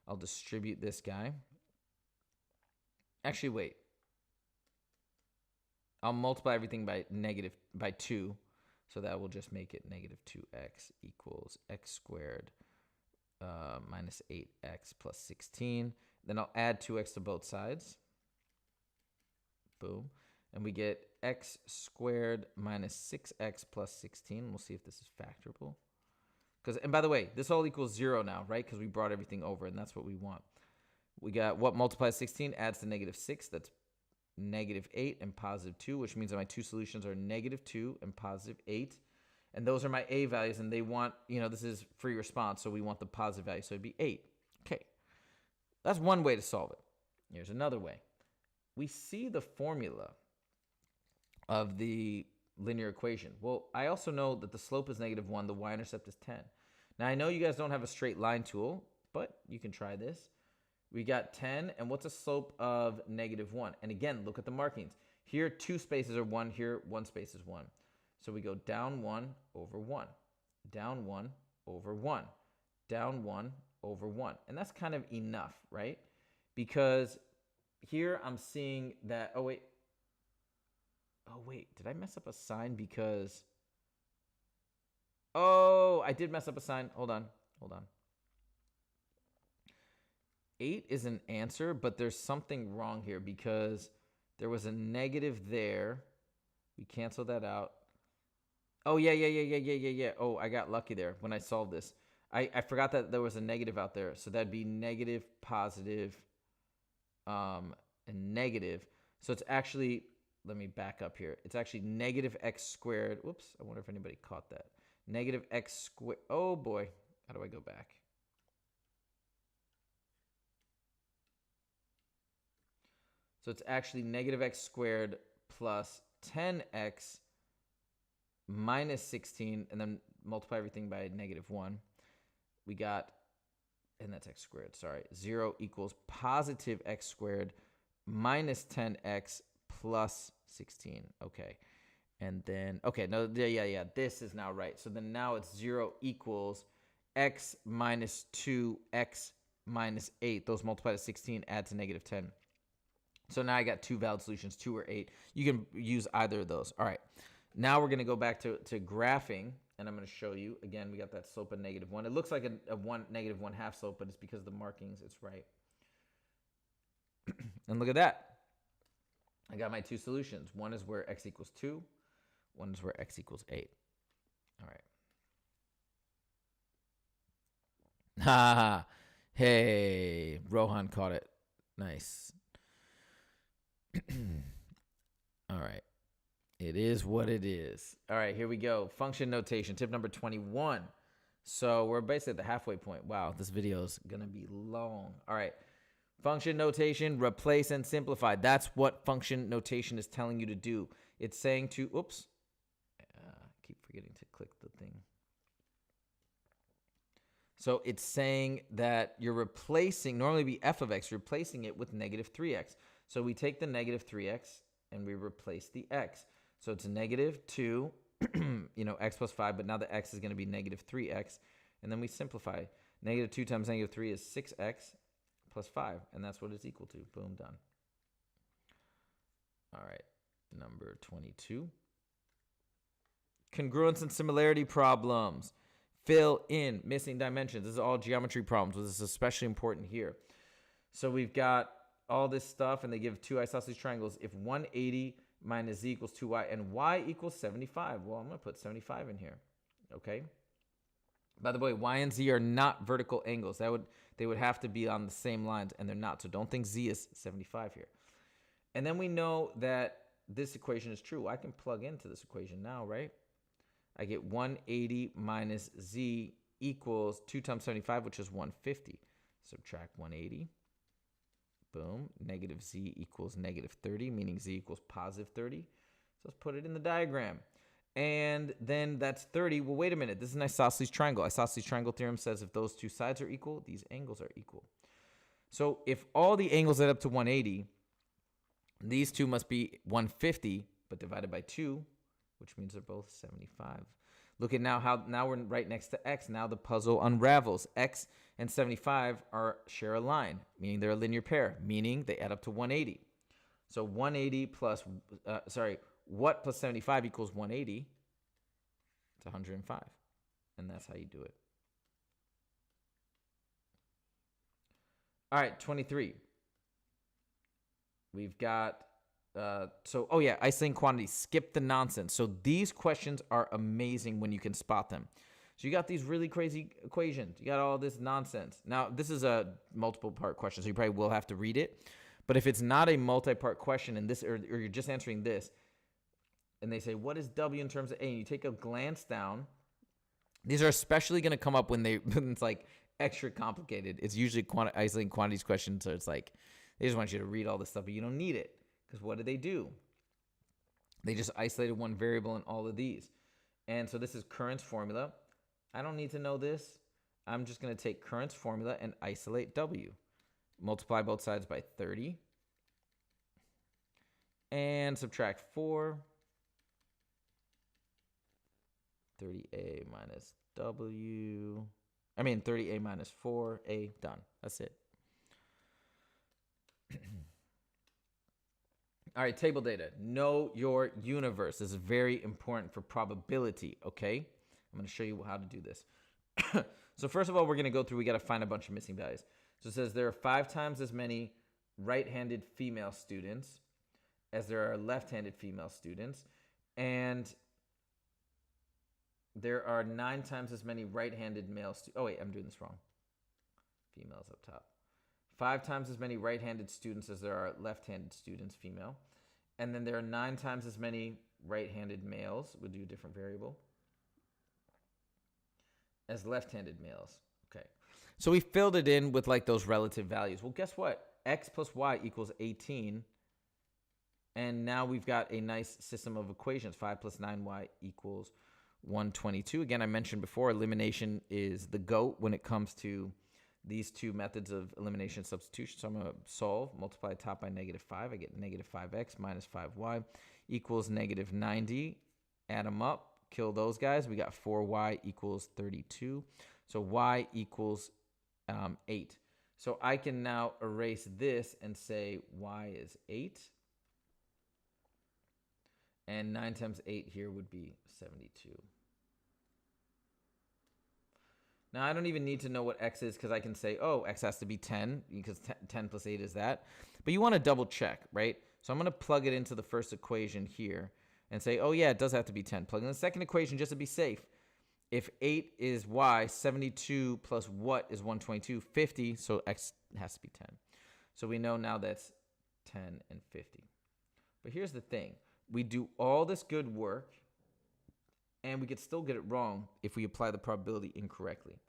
Speaker 1: I'll distribute this guy. Actually, wait. I'll multiply everything by 2. So that will just make it negative 2x equals x squared minus 8x plus 16. Then I'll add 2x to both sides. Boom. And we get x squared minus 6x plus 16. We'll see if this is factorable. And by the way, this all equals 0 now, right? Because we brought everything over, and that's what we want. We got what multiplies 16 adds to negative 6. That's negative 8 and positive 2, which means that my two solutions are negative 2 and positive 8. And those are my a values, and they want, this is free response, so we want the positive value, so it'd be 8. Okay, that's one way to solve it. Here's another way. We see the formula of the linear equation. Well, I also know that the slope is -1, the y-intercept is 10. Now, I know you guys don't have a straight line tool, but you can try this. We got 10, and what's a slope of -1? And again, look at the markings. Here, 2 spaces are 1. Here, 1 space is 1. So we go down 1 over 1, down 1 over 1, down 1 over 1. And that's kind of enough, right? Because here I'm seeing that, oh wait, did I mess up a sign? Because, oh, I did mess up a sign. Hold on. 8 is an answer, but there's something wrong here because there was a negative there. We cancel that out. Oh, yeah. Oh, I got lucky there when I solved this. I forgot that there was a negative out there. So that'd be negative, positive, and negative. So it's actually, let me back up here. It's actually negative x squared. Whoops, I wonder if anybody caught that. Negative x squared. Oh, boy. How do I go back? So it's actually negative x squared plus 10x minus 16, and then multiply everything by -1. We got, and that's x squared, sorry. 0 equals positive x squared minus 10x plus 16. Okay. And then, okay, no, yeah, this is now right. So then now it's 0 equals x minus 2, x minus 8. Those multiply to 16, add to -10. So now I got two valid solutions, 2 or 8. You can use either of those. All right. Now we're going to go back to graphing, and I'm going to show you. Again, we got that slope of -1. It looks like a -1/2 slope, but it's because of the markings. It's right. And look at that. I got my two solutions. One is where x equals 2. One is where x equals 8. All right. Ha! Hey, Rohan caught it. Nice. All right. It is what it is. All right, here we go. Function notation, tip number 21. So we're basically at the halfway point. Wow, this video is going to be long. All right. Function notation, replace and simplify. That's what function notation is telling you to do. It's saying to, oops, keep forgetting to click the thing. So it's saying that you're replacing, normally it'd be f of x, replacing it with -3x. So we take the -3x and we replace the x. So it's -2, x plus 5, but now the x is going to be -3x. And then we simplify. -2 times -3 is 6x plus 5, and that's what it's equal to. Boom, done. All right, number 22. Congruence and similarity problems. Fill in missing dimensions. This is all geometry problems. This is especially important here. So we've got all this stuff, and they give two isosceles triangles. If 180 minus z equals 2y, and y equals 75. Well, I'm going to put 75 in here, okay? By the way, y and z are not vertical angles. They would have to be on the same lines, and they're not. So don't think z is 75 here. And then we know that this equation is true. I can plug into this equation now, right? I get 180 minus z equals 2 times 75, which is 150. Subtract 180. Boom. Negative z equals -30, meaning z equals +30. So let's put it in the diagram. And then that's 30. Well, wait a minute. This is an isosceles triangle. Isosceles triangle theorem says if those two sides are equal, these angles are equal. So if all the angles add up to 180, these two must be 150, but divided by 2, which means they're both 75. Look at now we're right next to x. Now the puzzle unravels. X and 75 share a line, meaning they're a linear pair, meaning they add up to 180. So 180 plus, what plus 75 equals 180? It's 105. And that's how you do it. All right, 23. We've got Oh yeah, isolating quantities. Skip the nonsense. So these questions are amazing when you can spot them. So you got these really crazy equations. You got all this nonsense. Now, this is a multiple part question, so you probably will have to read it. But if it's not a multi-part question and this, or you're just answering this, and they say, what is W in terms of A? And you take a glance down, these are especially going to come up when it's like extra complicated. It's usually isolating quantities questions, so it's like, they just want you to read all this stuff, but you don't need it. Because what do? They just isolated one variable in all of these. And so this is Current's formula. I don't need to know this. I'm just going to take Current's formula and isolate W. Multiply both sides by 30. And subtract 4. 30A minus W. 30A minus 4A. Done. That's it. All right, table data. Know your universe. This is very important for probability, okay? I'm going to show you how to do this. So first of all, we're going to go through, we got to find a bunch of missing values. So it says there are 5 times as many right-handed female students as there are left-handed female students. And there are 9 times as many right-handed male students. Oh, wait, I'm doing this wrong. Females up top. 5 times as many right-handed students as there are left-handed students, female. And then there are 9 times as many right-handed males, we'll do a different variable, as left-handed males. Okay. So we filled it in with like those relative values. Well, guess what? X plus Y equals 18. And now we've got a nice system of equations. 5 plus 9Y equals 122. Again, I mentioned before, elimination is the GOAT when it comes to these two methods of elimination and substitution. So I'm going to solve, multiply top by -5. I get negative 5x minus 5y equals negative 90. Add them up, kill those guys. We got 4y equals 32. So y equals 8. So I can now erase this and say y is 8. And 9 times 8 here would be 72. Now, I don't even need to know what x is because I can say, oh, x has to be 10 because 10 plus 8 is that. But you want to double check, right? So I'm going to plug it into the first equation here and say, oh, yeah, it does have to be 10. Plug in the second equation just to be safe. If 8 is y, 72 plus what is 122? 50, so x has to be 10. So we know now that's 10 and 50. But here's the thing. We do all this good work, and we could still get it wrong if we apply the probability incorrectly.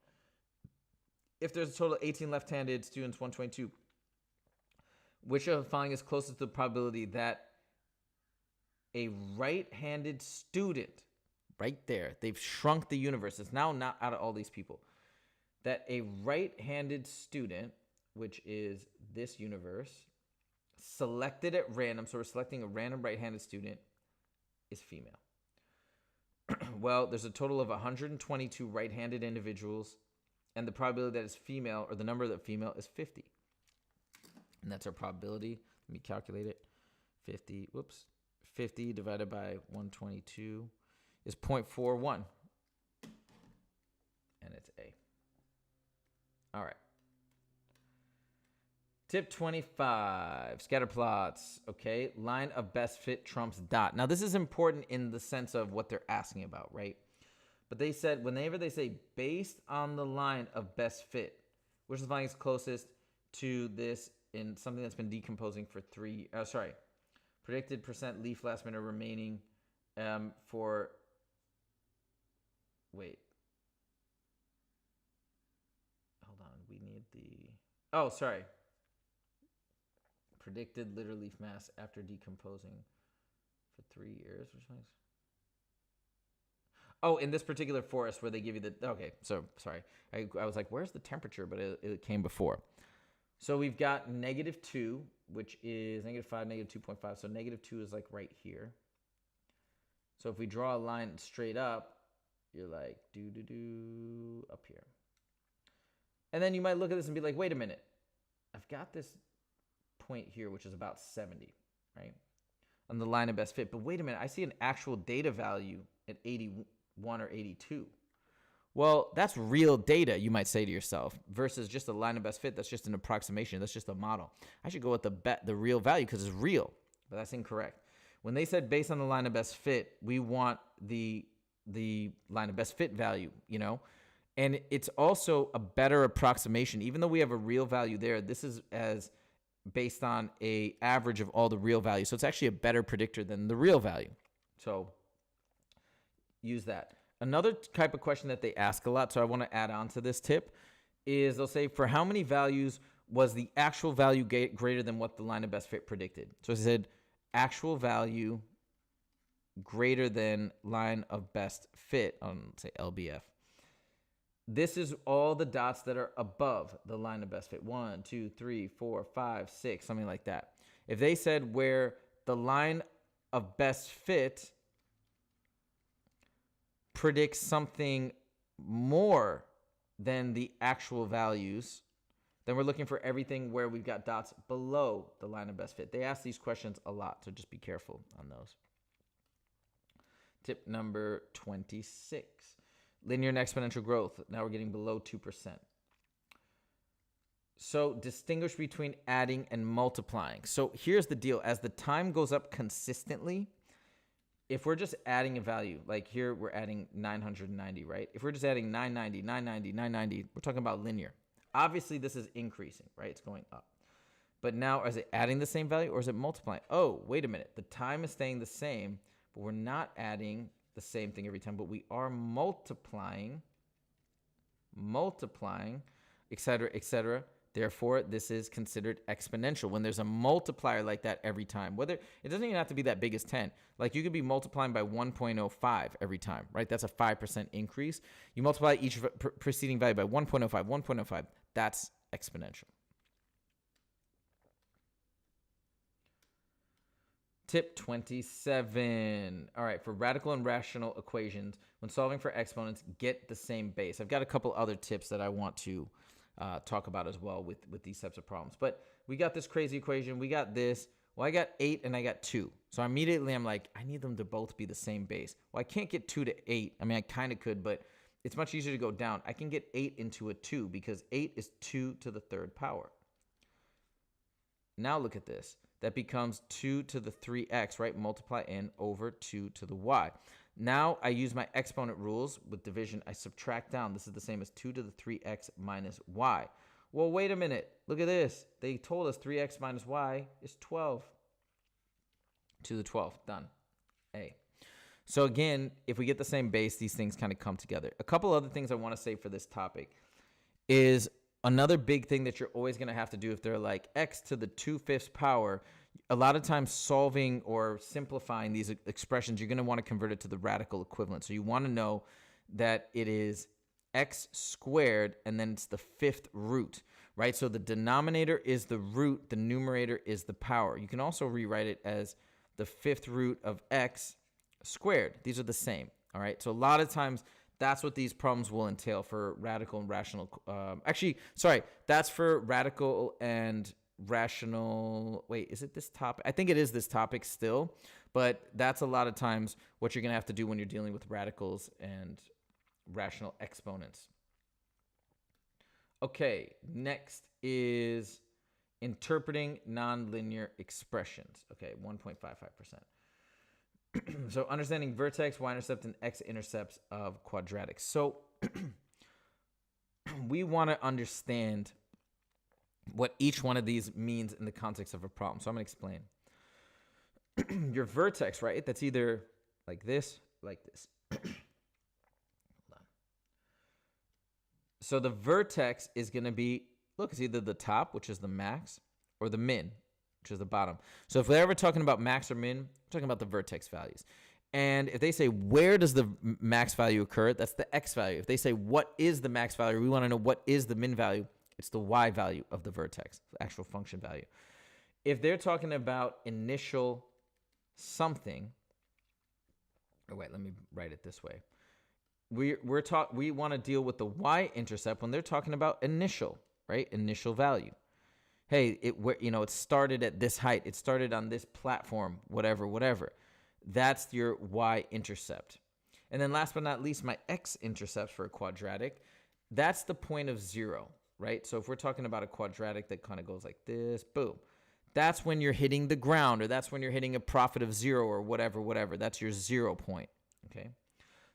Speaker 1: If there's a total of 18 left-handed students, 122, which of the following is closest to the probability that a right-handed student, right there, they've shrunk the universe, it's now not out of all these people, that a right-handed student, which is this universe, selected at random, so we're selecting a random right-handed student, is female. Well, there's a total of 122 right-handed individuals, and the probability that is female, or the number that female, is 50. And that's our probability. Let me calculate it. 50 divided by 122 is 0.41. And it's A. All right. Tip 25, scatterplots, okay? Line of best fit trumps dot. Now, this is important in the sense of what they're asking about, right? But they said, whenever they say based on the line of best fit, which is the line is closest to this in something that's been decomposing for predicted percent leaf last minute remaining for, wait. Hold on, we need the, predicted litter leaf mass after decomposing for 3 years, which means... Oh, in this particular forest where they give you the... Okay, so, sorry. I was like, where's the temperature? But it came before. So we've got -2, which is -5, -2.5. So -2 is like right here. So if we draw a line straight up, you're like, up here. And then you might look at this and be like, wait a minute. I've got this point here, which is about 70, right? On the line of best fit. But wait a minute, I see an actual data value at 81 or 82. Well, that's real data, you might say to yourself, versus just a line of best fit. That's just an approximation. That's just a model. I should go with the real value because it's real. but that's incorrect. When they said based on the line of best fit, we want the line of best fit value, you know? And it's also a better approximation. Even though we have a real value there, this is as based on a average of all the real values. So it's actually a better predictor than the real value. So use that. Another type of question that they ask a lot, so I want to add on to this tip, is they'll say, for how many values was the actual value greater than what the line of best fit predicted? So it said actual value greater than line of best fit on, let's say, LBF. This is all the dots that are above the line of best fit. 1, 2, 3, 4, 5, 6, something like that. If they said where the line of best fit predicts something more than the actual values, then we're looking for everything where we've got dots below the line of best fit. They ask these questions a lot, so just be careful on those. Tip number 26. Linear and exponential growth. Now we're getting below 2%. So distinguish between adding and multiplying. So here's the deal. As the time goes up consistently, if we're just adding a value, like here we're adding 990, right? If we're just adding 990, 990, 990, we're talking about linear. Obviously, this is increasing, right? It's going up. But now, is it adding the same value or is it multiplying? Oh, wait a minute. The time is staying the same, but we're not adding the same thing every time, but we are multiplying, et cetera, et cetera. Therefore, this is considered exponential when there's a multiplier like that every time. Whether it doesn't even have to be that big as 10. Like you could be multiplying by 1.05 every time, right? That's a 5% increase. You multiply each preceding value by 1.05, 1.05. That's exponential. Tip 27. All right, for radical and rational equations, when solving for exponents, get the same base. I've got a couple other tips that I want to talk about as well with these types of problems. But we got this crazy equation. We got this. Well, I got 8 and I got 2. So immediately I'm like, I need them to both be the same base. Well, I can't get 2 to 8. I mean, I kind of could, but it's much easier to go down. I can get 8 into a 2 because 8 is 2 to the third power. Now look at this. That becomes 2 to the 3x, right? Multiply n over 2 to the y. Now I use my exponent rules with division. I subtract down. This is the same as 2 to the 3x minus y. Well, wait a minute. Look at this. They told us 3x minus y is 12. 2 to the 12th. Done. A. So again, if we get the same base, these things kind of come together. A couple other things I want to say for this topic is another big thing that you're always going to have to do if they're like x to the 2/5 power. A lot of times solving or simplifying these expressions, you're going to want to convert it to the radical equivalent. So you want to know that it is x squared and then it's the 5th root, right? So the denominator is the root, the numerator is the power. You can also rewrite it as the 5th root of x squared. These are the same, all right? So a lot of times that's what these problems will entail for radical and rational. That's for radical and rational. Wait, is it this topic? I think it is this topic still, but that's a lot of times what you're going to have to do when you're dealing with radicals and rational exponents. Okay, next is interpreting nonlinear expressions. Okay, 1.55%. So understanding vertex, y-intercept, and x-intercepts of quadratics. So we want to understand what each one of these means in the context of a problem. So I'm going to explain. Your vertex, right? That's either like this, like this. So the vertex is going to be, look, it's either the top, which is the max, or the min, which is the bottom. So if we're ever talking about max or min, we're talking about the vertex values. And if they say, where does the max value occur? That's the x value. If they say, what is the max value? We want to know what is the min value. It's the y value of the vertex, the actual function value. If they're talking about initial something, oh wait, let me write it this way. We want to deal with the y-intercept when they're talking about initial, right? Initial value. Hey, it started at this height. It started on this platform, whatever. That's your y-intercept. And then last but not least, my x-intercept for a quadratic, that's the point of 0, right? So if we're talking about a quadratic that kind of goes like this, boom, that's when you're hitting the ground, or that's when you're hitting a profit of 0 or whatever. That's your 0 point, okay?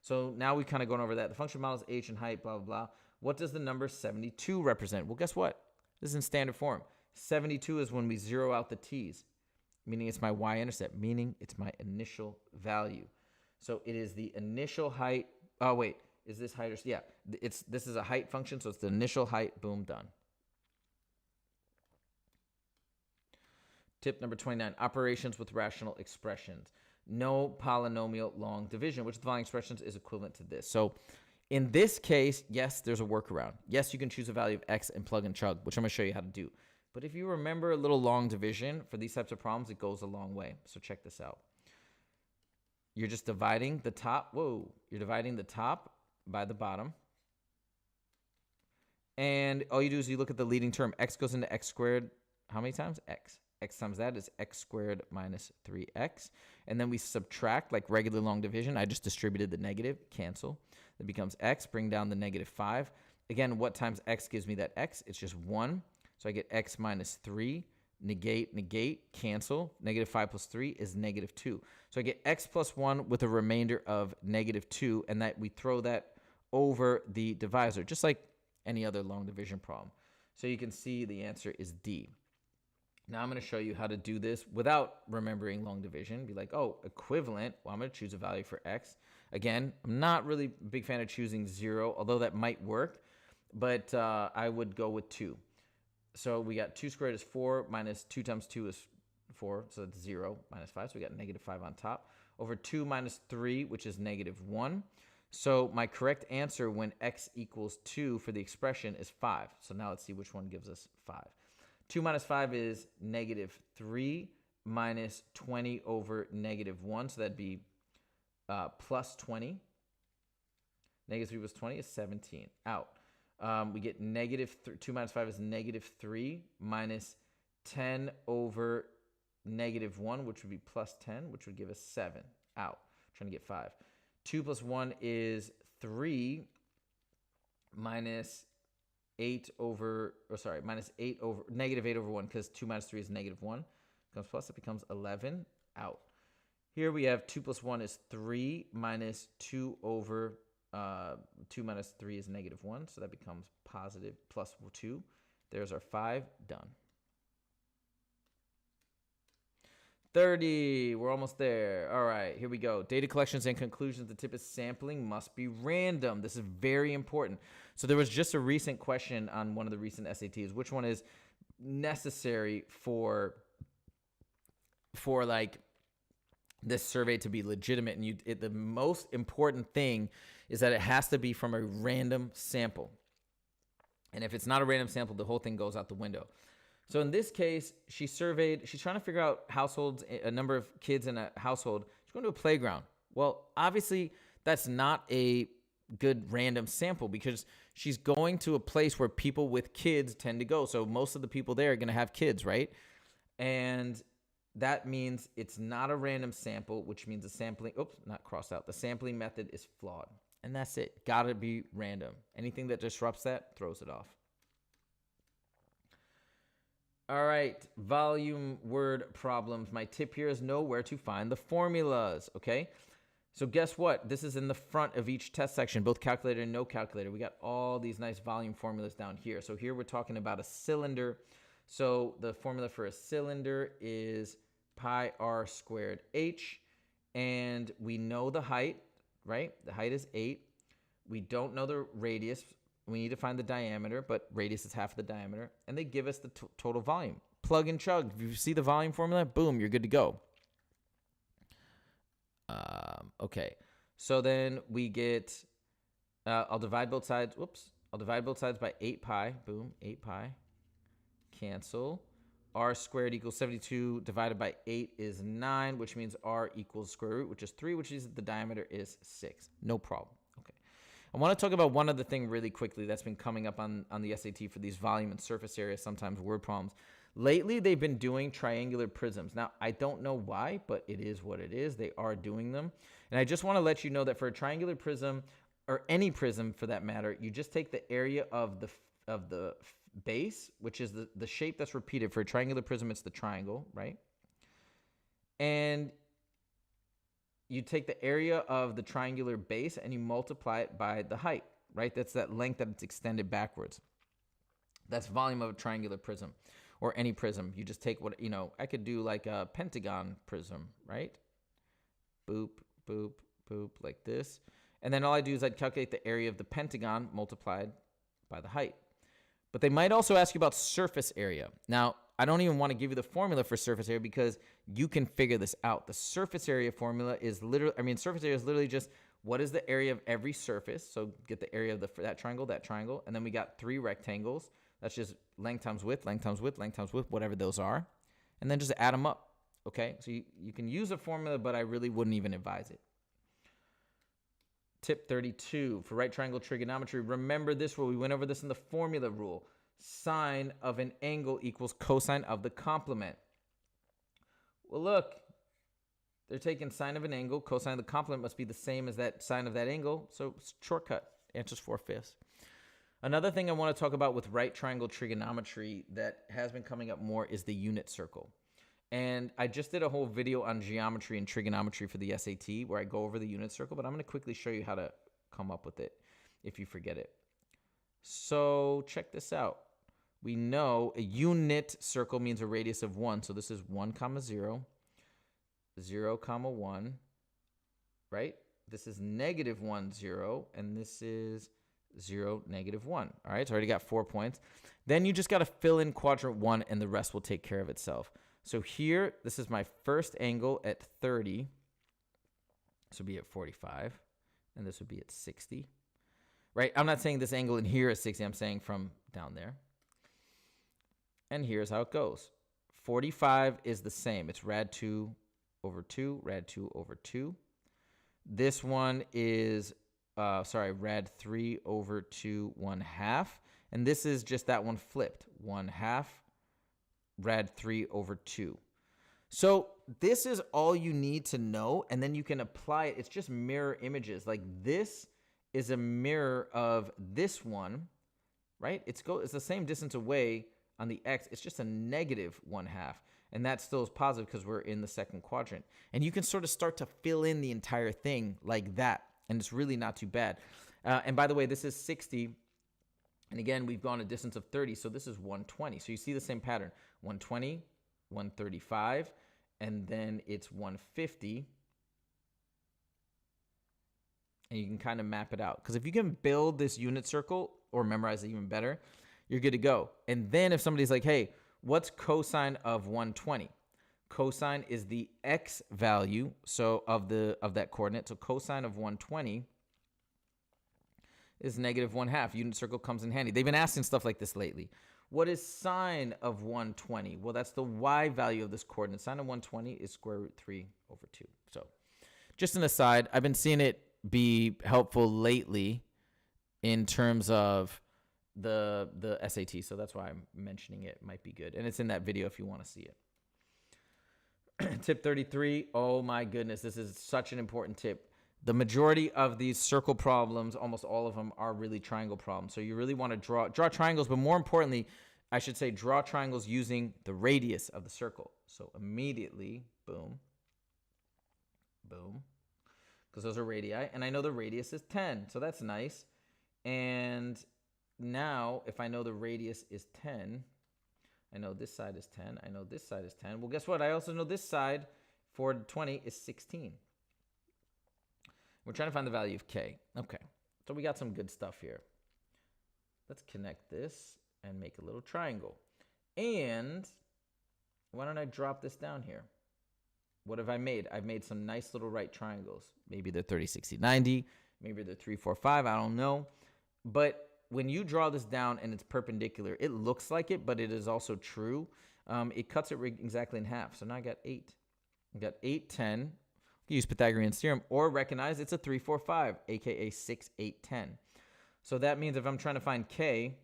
Speaker 1: So now we've kind of gone over that. The function model is h and height, blah, blah, blah. What does the number 72 represent? Well, guess what? This is in standard form. 72 is when we zero out the t's, meaning it's my y-intercept, meaning it's my initial value. So it is the initial height. Oh, wait. Is this height or... Yeah. This is a height function, so it's the initial height. Boom, done. Tip number 29, operations with rational expressions. No polynomial long division, which the following expressions is equivalent to this. So in this case, yes, there's a workaround. Yes, you can choose a value of x and plug and chug, which I'm going to show you how to do. But if you remember a little long division, for these types of problems, it goes a long way. So check this out. You're just dividing the top. Whoa. You're dividing the top by the bottom. And all you do is you look at the leading term. X goes into x squared. How many times? X. X times that is x squared minus 3x. And then we subtract like regular long division. I just distributed the negative. Cancel. It becomes x. Bring down the negative 5. Again, what times x gives me that x? It's just 1. So I get x minus 3. Negate, cancel. Negative 5 plus 3 is negative 2. So I get x plus 1 with a remainder of negative 2. And that we throw that over the divisor, just like any other long division problem. So you can see the answer is D. Now I'm going to show you how to do this without remembering long division. Be like, oh, equivalent. Well, I'm going to choose a value for x. Again, I'm not really a big fan of choosing 0, although that might work. But I would go with 2. So we got 2 squared is 4 minus 2 times 2 is 4. So that's 0 minus 5. So we got negative 5 on top. Over 2 minus 3, which is negative 1. So my correct answer when x equals 2 for the expression is 5. So now let's see which one gives us 5. 2 minus 5 is negative 3 minus 20 over negative 1. So that'd be plus 20. Negative 3 plus 20 is 17. Out. We get negative 2 minus 5 is negative 3 minus 10 over negative 1, which would be plus 10, which would give us 7. Out. Trying to get 5. 2 plus 1 is 3 minus 8 over, minus 8 over, negative 8 over 1, because 2 minus 3 is negative 1. Becomes plus, it becomes 11. Out. Here we have 2 plus 1 is 3 minus 2 over 2 minus 3 is negative 1, so that becomes positive plus 2. There's our 5. Done. 30. We're almost there. All right, here we go. Data collections and conclusions. The tip is sampling must be random. This is very important. So there was just a recent question on one of the recent SATs. Which one is necessary for like this survey to be legitimate? And the most important thing is that it has to be from a random sample. And if it's not a random sample, the whole thing goes out the window. So in this case, she's trying to figure out households, a number of kids in a household. She's going to a playground. Well, obviously, that's not a good random sample because she's going to a place where people with kids tend to go. So most of the people there are going to have kids, right? And that means it's not a random sample, which means the sampling, not crossed out. The sampling method is flawed. And that's it. Got to be random. Anything that disrupts that throws it off. All right, volume word problems. My tip here is know where to find the formulas, okay? So guess what? This is in the front of each test section, both calculator and no calculator. We got all these nice volume formulas down here. So here we're talking about a cylinder. So the formula for a cylinder is pi r squared h. And we know the height, right? The height is 8. We don't know the radius. We need to find the diameter, but radius is half of the diameter. And they give us the total volume. Plug and chug. If you see the volume formula, boom, you're good to go. Okay. So then we get, I'll divide both sides. I'll divide both sides by 8 pi. Boom, 8 pi. Cancel. R squared equals 72 divided by 8 is 9, which means R equals square root, which is 3, which means the diameter is 6. No problem. Okay. I want to talk about one other thing really quickly that's been coming up on the SAT for these volume and surface area, sometimes word problems. Lately, they've been doing triangular prisms. Now, I don't know why, but it is what it is. They are doing them. And I just want to let you know that for a triangular prism, or any prism for that matter, you just take the area of the base, which is the shape that's repeated. For a triangular prism, it's the triangle, right? And you take the area of the triangular base and you multiply it by the height, right? That's that length that it's extended backwards. That's volume of a triangular prism, or any prism. You just take what, I could do like a pentagon prism, right? Boop, boop, boop, like this. And then all I do is I'd calculate the area of the pentagon multiplied by the height. But they might also ask you about surface area. Now, I don't even want to give you the formula for surface area because you can figure this out. The surface area formula is surface area is literally just what is the area of every surface. So get the area of that triangle. And then we got 3 rectangles. That's just length times width, length times width, length times width, whatever those are. And then just add them up, okay? So you can use a formula, but I really wouldn't even advise it. Tip 32, for right triangle trigonometry, remember this rule. We went over this in the formula rule. Sine of an angle equals cosine of the complement. Well, look, they're taking sine of an angle. Cosine of the complement must be the same as that sine of that angle. So shortcut, answer's 4/5. Another thing I want to talk about with right triangle trigonometry that has been coming up more is the unit circle. And I just did a whole video on geometry and trigonometry for the SAT where I go over the unit circle, but I'm going to quickly show you how to come up with it if you forget it. So check this out. We know a unit circle means a radius of 1. So this is 1, 0, 0, 1, right? This is -1, 0, and this is 0, -1. All right, so I already got 4 points. Then you just got to fill in quadrant 1, and the rest will take care of itself. So here, this is my first angle at 30. This would be at 45, and this would be at 60. Right? I'm not saying this angle in here is 60. I'm saying from down there. And here's how it goes. 45 is the same. It's rad 2 over 2, rad 2 over 2. This one is, rad 3 over 2, 1/2. And this is just that one flipped. 1/2, rad 3 over 2. So this is all you need to know, and then you can apply it. It's just mirror images. Like this is a mirror of this one, right? It's the same distance away on the x. It's just a -1/2, and that still is positive because we're in the second quadrant. And you can sort of start to fill in the entire thing like that, and it's really not too bad. And by the way, this is 60. And again, we've gone a distance of 30, so this is 120. So you see the same pattern, 120, 135, and then it's 150. And you can kind of map it out. Because if you can build this unit circle or memorize it even better, you're good to go. And then if somebody's like, hey, what's cosine of 120? Cosine is the x value of that coordinate. So cosine of 120 is -1/2. Unit circle comes in handy. They've been asking stuff like this lately. What is sine of 120? Well, that's the y value of this coordinate. Sine of 120 is square root 3 over 2. So just an aside, I've been seeing it be helpful lately in terms of the SAT. So that's why I'm mentioning it. Might be good. And it's in that video if you want to see it. Tip 33. Oh my goodness. This is such an important tip. The majority of these circle problems, almost all of them, are really triangle problems. So you really want to draw triangles, but more importantly, I should say draw triangles using the radius of the circle. So immediately, boom, boom, because those are radii, and I know the radius is 10, so that's nice. And now, if I know the radius is 10, I know this side is 10, I know this side is 10. Well, guess what? I also know this side for 20 is 16. We're trying to find the value of k. Okay, so we got some good stuff here. Let's connect this and make a little triangle. And why don't I drop this down here? What have I made? I've made some nice little right triangles. Maybe they're 30, 60, 90. Maybe they're 3, 4, 5. I don't know. But when you draw this down and it's perpendicular, it looks like it, but it is also true. It cuts it exactly in half. So now I got 8. I got 8, 10. Use Pythagorean theorem or recognize it's a 3, 4, 5, aka 6, 8, 10. So that means if I'm trying to find k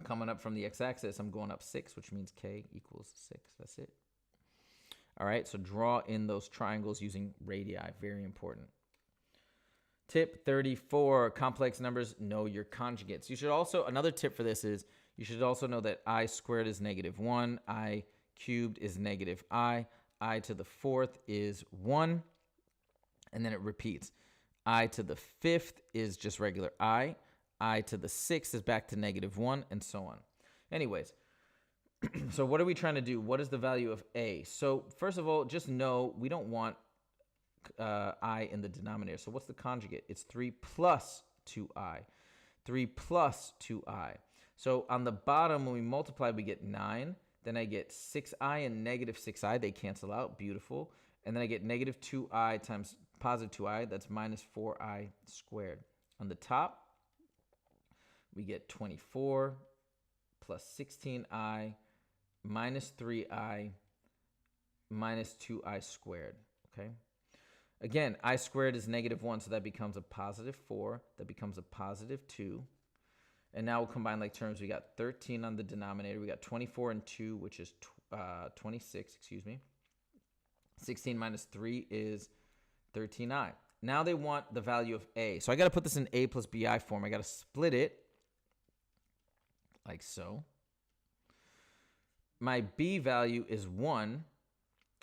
Speaker 1: coming up from the x-axis, I'm going up 6, which means k equals 6. That's it. All right, so draw in those triangles using radii. Very important. Tip 34, complex numbers, know your conjugates. You should also, another tip for this is You should also know that I squared is -1, I cubed is I to the 4th is 1, and then it repeats. I to the 5th is just regular I to the 6th is back to -1, and so on. Anyways, so what are we trying to do? What is the value of A? So first of all, just know we don't want I in the denominator. So what's the conjugate? It's 3 plus 2I. 3 plus 2I. So on the bottom, when we multiply, we get 9. Then I get 6I and -6I. They cancel out. Beautiful. And then I get -2I times +2I. That's -4I squared. On the top, we get 24 plus 16I minus 3I minus 2I squared. Okay? Again, I squared is -1, so that becomes a +4. That becomes a +2. And now we'll combine like terms. We got 13 on the denominator. We got 24 and 2, which is 26, excuse me. 16 minus 3 is 13i. Now they want the value of A. So I got to put this in A plus BI form. I got to split it like so. My B value is 1.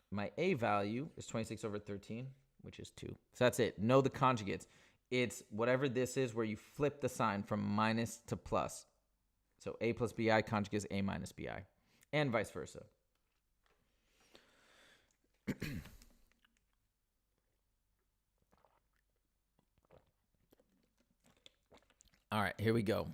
Speaker 1: My A value is 26 over 13, which is 2. So that's it. Know the conjugates. It's whatever this is where you flip the sign from minus to plus. So A plus BI conjugate is A minus BI, and vice versa. All right, here we go.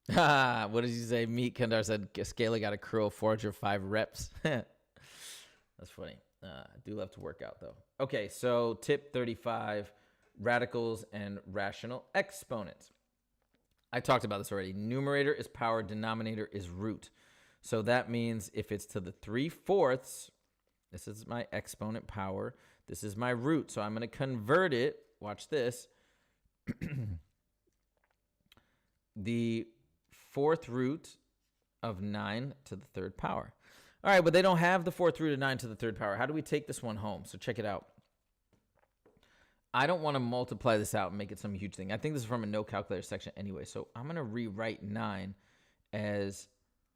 Speaker 1: What did you say? Meet Kandar said Scalar got a curl 405 reps. That's funny. I do love to work out, though. Okay, so tip 35, radicals and rational exponents. I talked about this already. Numerator is power, denominator is root. So that means if it's to the 3/4, this is my exponent power. This is my root. So I'm going to convert it. Watch this. The 4th root of 9 to the 3rd power. All right, but they don't have the 4th root of 9 to the 3rd power. How do we take this one home? So check it out. I don't want to multiply this out and make it some huge thing. I think this is from a no calculator section anyway. So I'm going to rewrite 9 as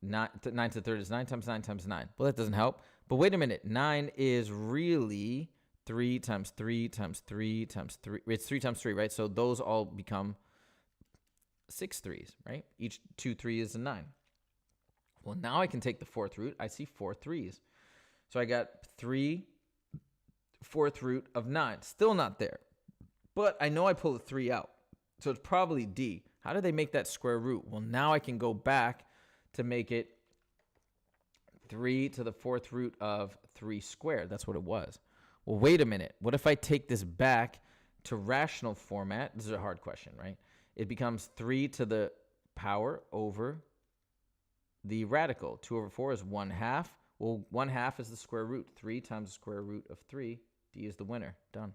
Speaker 1: 9 to the 3rd is 9 times 9 times 9. Well, that doesn't help. But wait a minute. 9 is really 3 times 3 times 3 times 3. It's 3 times 3, right? So those all become 6 3s, right? Each 2 3 is a 9. Well, now I can take the 4th root. I see 4 3s. So I got 3 4th root of 9. Still not there. But I know I pull a 3 out. So it's probably D. How did they make that square root? Well, now I can go back to make it 3 to the 4th root of 3 squared. That's what it was. Well, wait a minute. What if I take this back to rational format? This is a hard question, right? It becomes 3 to the power over the radical. 2 over 4 is 1/2. Well, 1/2 is the square root. 3 times the square root of 3. D is the winner. Done.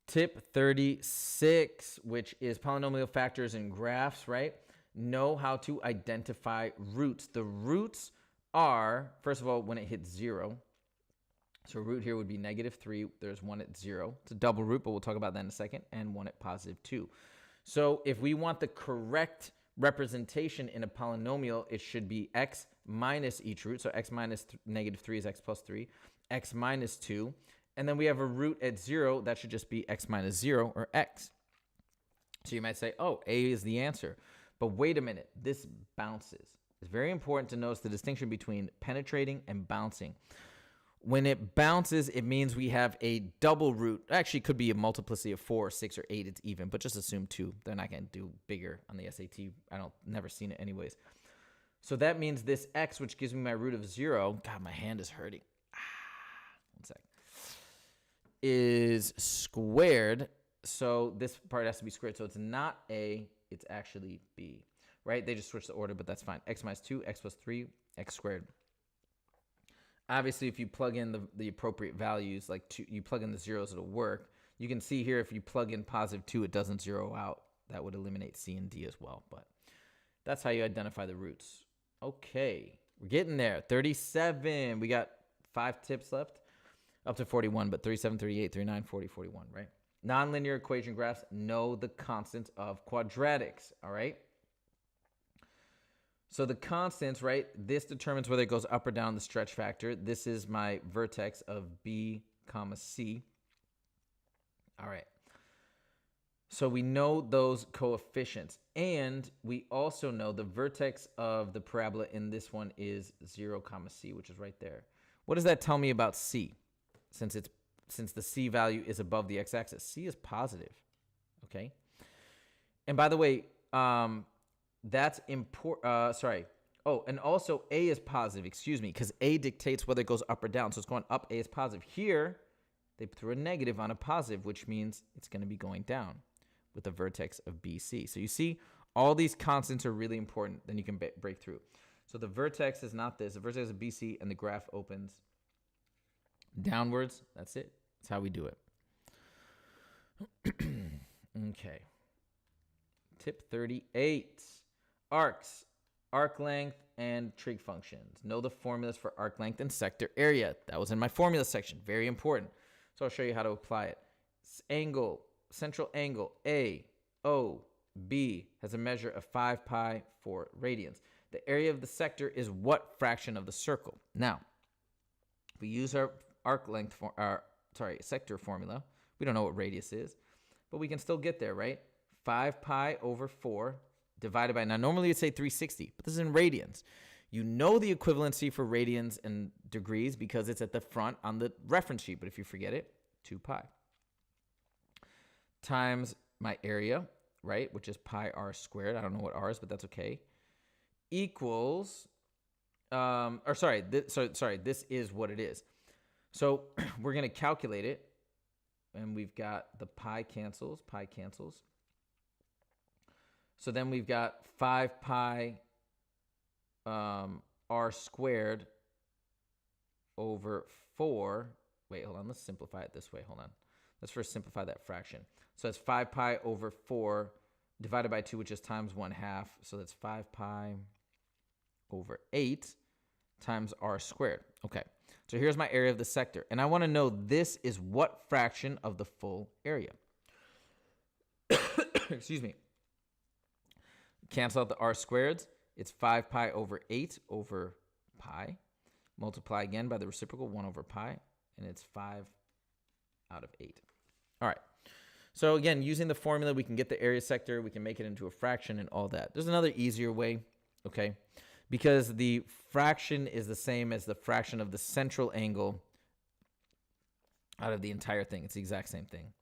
Speaker 1: Tip 36, which is polynomial factors and graphs, right? Know how to identify roots. The roots are, first of all, when it hits 0. So root here would be -3. There's 1 at 0. It's a double root, but we'll talk about that in a second. And 1 at +2. So if we want the correct representation in a polynomial, it should be x minus each root. So x minus -3 is x plus 3. X minus 2. And then we have a root at 0. That should just be x minus 0 or x. So you might say, oh, A is the answer. But wait a minute. This bounces. It's very important to notice the distinction between penetrating and bouncing. When it bounces, it means we have a double root. Actually, it could be a multiplicity of 4, 6, or 8. It's even, but just assume 2. They're not going to do bigger on the SAT. Never seen it anyways. So that means this x, which gives me my root of 0. God, my hand is hurting. One sec. Is squared. So this part has to be squared. So it's not A, it's actually B, right? They just switched the order, but that's fine. X minus 2, x plus 3, x squared. Obviously, if you plug in the appropriate values, like 2, you plug in the zeros, it'll work. You can see here, if you plug in +2, it doesn't zero out. That would eliminate C and D as well. But that's how you identify the roots. Okay, we're getting there. 37. We got 5 tips left. Up to 41, but 37, 38, 39, 40, 41, right? Nonlinear equation graphs know the constants of quadratics, all right? So the constants, right, this determines whether it goes up or down the stretch factor. This is my vertex of B, comma, C. All right. So we know those coefficients. And we also know the vertex of the parabola in this one is 0, comma, C, which is right there. What does that tell me about C? Since the C value is above the x-axis. C is positive, okay? And by the way, that's important. Sorry. Oh, and also A is positive, excuse me, because A dictates whether it goes up or down. So it's going up, A is positive. Here, they threw a negative on a positive, which means it's going to be going down with the vertex of BC. So you see, all these constants are really important. Then you can break through. So the vertex is not this. The vertex is BC, and the graph opens downwards. That's it. That's how we do it. Okay. Tip 38. Arcs, arc length, and trig functions. Know the formulas for arc length and sector area. That was in my formula section. Very important. So I'll show you how to apply it. Angle, central angle, AOB has a measure of 5 pi 4 radians. The area of the sector is what fraction of the circle? Now, if we use our arc length, sector formula, we don't know what radius is, but we can still get there, right? 5 pi over 4 divided by, now normally you'd say 360, but this is in radians. You know the equivalency for radians and degrees because it's at the front on the reference sheet, but if you forget it, 2 pi. Times my area, right, which is pi r squared. I don't know what r is, but that's okay. Equals, this is what it is. So we're going to calculate it, and we've got the pi cancels. So then we've got 5 pi r squared over 4. Wait, hold on. Let's simplify it this way. Hold on. Let's first simplify that fraction. So it's 5 pi over 4 divided by 2, which is times 1/2. So that's 5 pi over 8 times r squared. Okay. So here's my area of the sector. And I want to know this is what fraction of the full area. Excuse me. Cancel out the r squareds. It's 5 pi over 8 over pi. Multiply again by the reciprocal, 1 over pi. And it's 5 out of 8. All right. So again, using the formula, we can get the area sector. We can make it into a fraction and all that. There's another easier way, okay? Because the fraction is the same as the fraction of the central angle out of the entire thing. It's the exact same thing.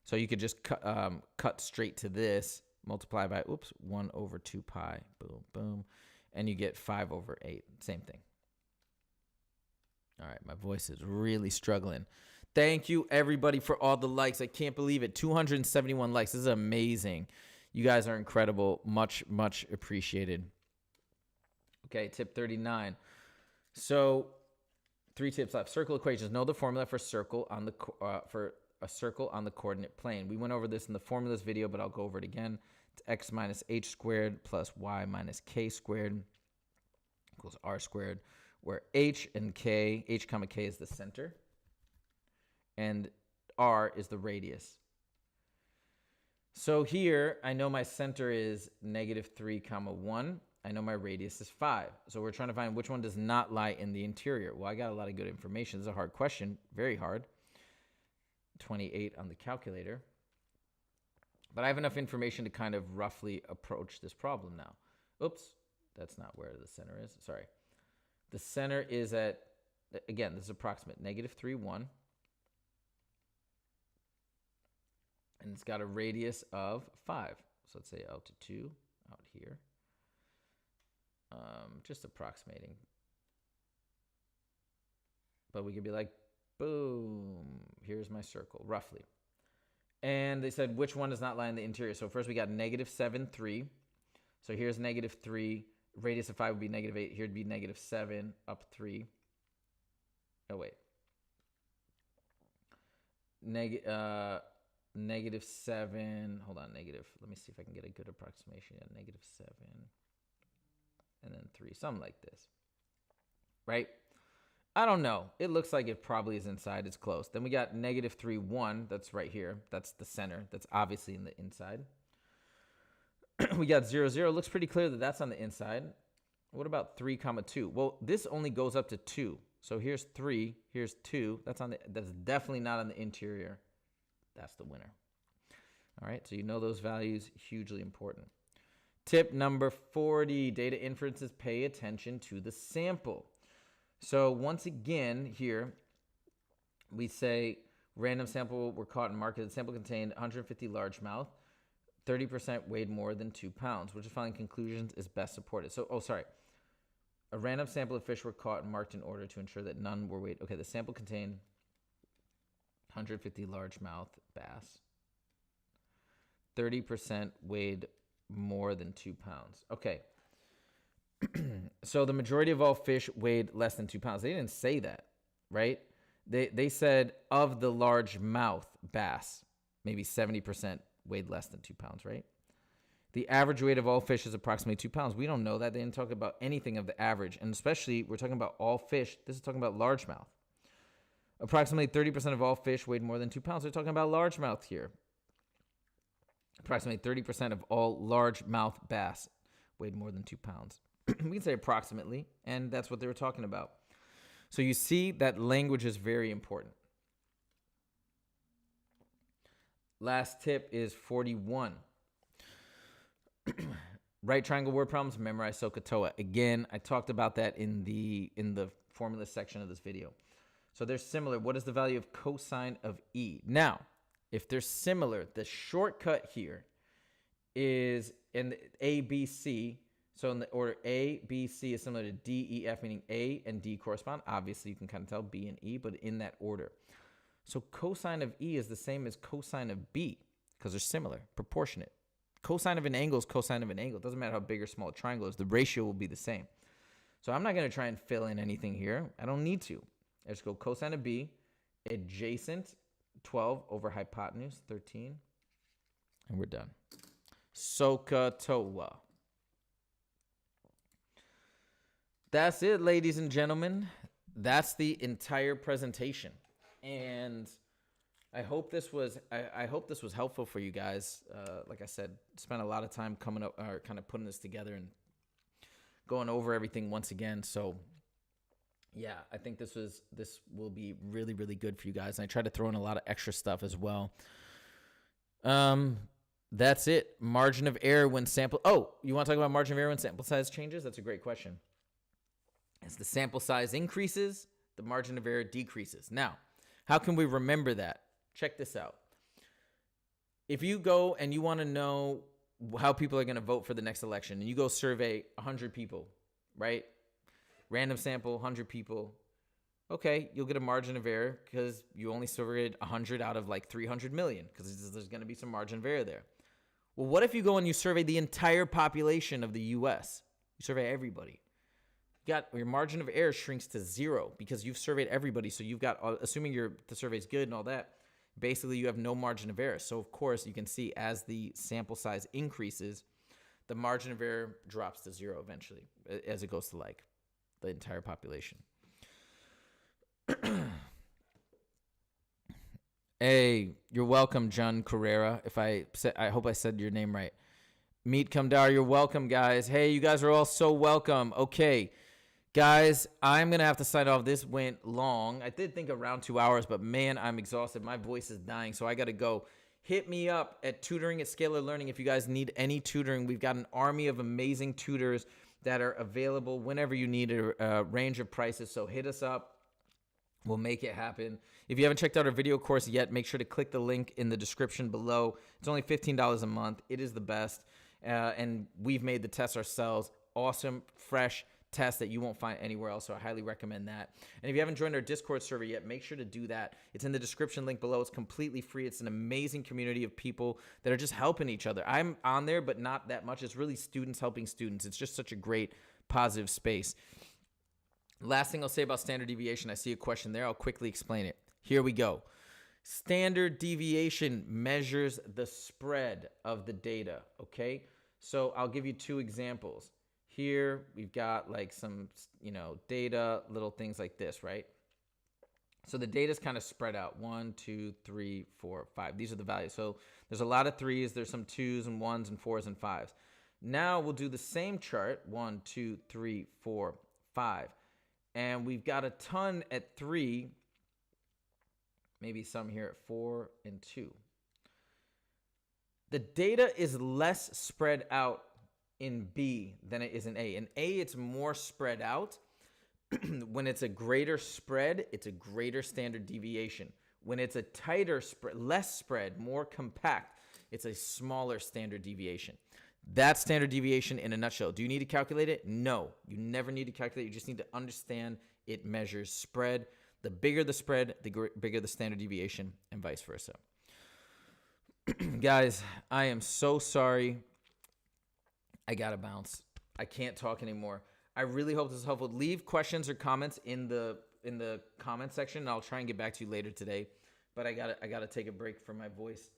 Speaker 1: So you could just cut straight to this. Multiply by, 1 over 2 pi, boom, boom, and you get 5 over 8, same thing. All right, my voice is really struggling. Thank you, everybody, for all the likes. I can't believe it, 271 likes. This is amazing. You guys are incredible. Much, much appreciated. Okay, tip 39. So 3 tips left. Circle equations. Know the formula for circle on the a circle on the coordinate plane. We went over this in the formulas video, but I'll go over it again. It's x minus h squared plus y minus k squared equals r squared, where h and k, h comma k is the center, and r is the radius. So here, I know my center is -3 comma 1. I know my radius is 5. So we're trying to find which one does not lie in the interior. Well, I got a lot of good information. This is a hard question, very hard. 28 on the calculator. But I have enough information to kind of roughly approach this problem now. Oops, that's not where the center is. Sorry. The center is at, again, this is approximate, -3, 1. And it's got a radius of 5. So let's say out to 2 out here. Just approximating. But we could be like, boom, here's my circle, roughly. And they said, which one does not lie in the interior? So first we got -7, 3. So here's -3. Radius of 5 would be -8. Here would be -7 up 3. Oh, wait. -7. Hold on, negative. Let me see if I can get a good approximation. Yeah, -7. And then 3, something like this. Right? I don't know. It looks like it probably is inside. It's close. Then we got negative 3, 1. That's right here. That's the center. That's obviously in the inside. We got 0, 0. Looks pretty clear that that's on the inside. What about 3, 2? Well, this only goes up to 2. So here's 3. Here's 2. That's definitely not on the interior. That's the winner. All right, so you know those values, hugely important. Tip number 40, data inferences, pay attention to the sample. So once again here, we say random sample were caught and marketed. The sample contained 150 largemouth, 30% weighed more than 2 pounds, which is finding conclusions is best supported. So, a random sample of fish were caught and marked in order to ensure that none were weighed. Okay, the sample contained 150 largemouth bass, 30% weighed more than 2 pounds. Okay. So the majority of all fish weighed less than 2 pounds. They didn't say that, right? They said of the largemouth bass, maybe 70% weighed less than 2 pounds, right? The average weight of all fish is approximately 2 pounds. We don't know that. They didn't talk about anything of the average. And especially, we're talking about all fish. This is talking about largemouth. Approximately 30% of all fish weighed more than 2 pounds. They're talking about largemouth here. Approximately 30% of all largemouth bass weighed more than 2 pounds. We can say approximately, and that's what they were talking about. So you see that language is very important. Last tip is 41. Right triangle word problems, memorize SOHCAHTOA. Again, I talked about that in the formula section of this video. So they're similar. What is the value of cosine of E? Now, if they're similar, the shortcut here is in A, B, C. So in the order A, B, C is similar to D, E, F, meaning A and D correspond. Obviously, you can kind of tell B and E, but in that order. So cosine of E is the same as cosine of B because they're similar, proportionate. Cosine of an angle is cosine of an angle. It doesn't matter how big or small a triangle is. The ratio will be the same. So I'm not going to try and fill in anything here. I don't need to. I just go cosine of B, adjacent, 12 over hypotenuse, 13. And we're done. SOHCAHTOA. That's it, ladies and gentlemen. That's the entire presentation. And I hope this was helpful for you guys. Like I said, spent a lot of time coming up or kind of putting this together and going over everything once again. So yeah, I think this will be really, really good for you guys. And I tried to throw in a lot of extra stuff as well. That's it. Margin of error when sample. Oh, you want to talk about margin of error when sample size changes? That's a great question. As the sample size increases, the margin of error decreases. Now, how can we remember that? Check this out. If you go and you want to know how people are going to vote for the next election, and you go survey 100 people, right? Random sample, 100 people. Okay, you'll get a margin of error because you only surveyed 100 out of like 300 million because there's going to be some margin of error there. Well, what if you go and you survey the entire population of the U.S.? You survey everybody. Your margin of error shrinks to 0 because you've surveyed everybody. So you've got, assuming the survey's good and all that, basically you have no margin of error. So of course you can see as the sample size increases, the margin of error drops to 0 eventually as it goes to like the entire population. Hey, you're welcome, John Carrera. I hope I said your name right. Meet Kamdar, you're welcome, guys. Hey, you guys are all so welcome. Okay. Guys, I'm going to have to sign off. This went long. I did think around 2 hours, but man, I'm exhausted. My voice is dying, so I got to go. Hit me up at tutoring at Scalar Learning if you guys need any tutoring. We've got an army of amazing tutors that are available whenever you need a range of prices, so hit us up. We'll make it happen. If you haven't checked out our video course yet, make sure to click the link in the description below. It's only $15 a month. It is the best, and we've made the test ourselves. Awesome, fresh test that you won't find anywhere else, so I highly recommend that. And if you haven't joined our Discord server yet, make sure to do that. It's in the description link below. It's completely free. It's an amazing community of people that are just helping each other. I'm on there, but not that much. It's really students helping students. It's just such a great, positive space. Last thing I'll say about standard deviation, I see a question there. I'll quickly explain it. Here we go. Standard deviation measures the spread of the data, okay? So I'll give you two examples. Here we've got like some, data, little things like this, right? So the data is kind of spread out. 1, 2, 3, 4, 5. These are the values. So there's a lot of 3s. There's some 2s and 1s and 4s and 5s. Now we'll do the same chart. 1, 2, 3, 4, 5. And we've got a ton at 3. Maybe some here at 4 and 2. The data is less spread out in B than it is in A. In A, it's more spread out. When it's a greater spread, it's a greater standard deviation. When it's a tighter spread, less spread, more compact, it's a smaller standard deviation. That's standard deviation in a nutshell. Do you need to calculate it? No, you never need to calculate. You just need to understand it measures spread. The bigger the spread, the bigger the standard deviation, and vice versa. Guys, I am so sorry. I gotta bounce. I can't talk anymore. I really hope this is helpful. Leave questions or comments in the comment section, and I'll try and get back to you later today. But I gotta take a break from my voice.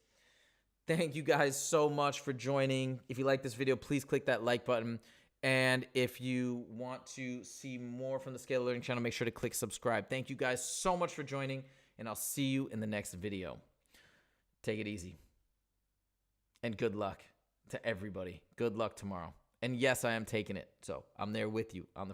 Speaker 1: Thank you guys so much for joining. If you like this video, please click that like button. And if you want to see more from the Scalar Learning channel, make sure to click subscribe. Thank you guys so much for joining, and I'll see you in the next video. Take it easy. And good luck to everybody. Good luck tomorrow. And yes, I am taking it. So I'm there with you on the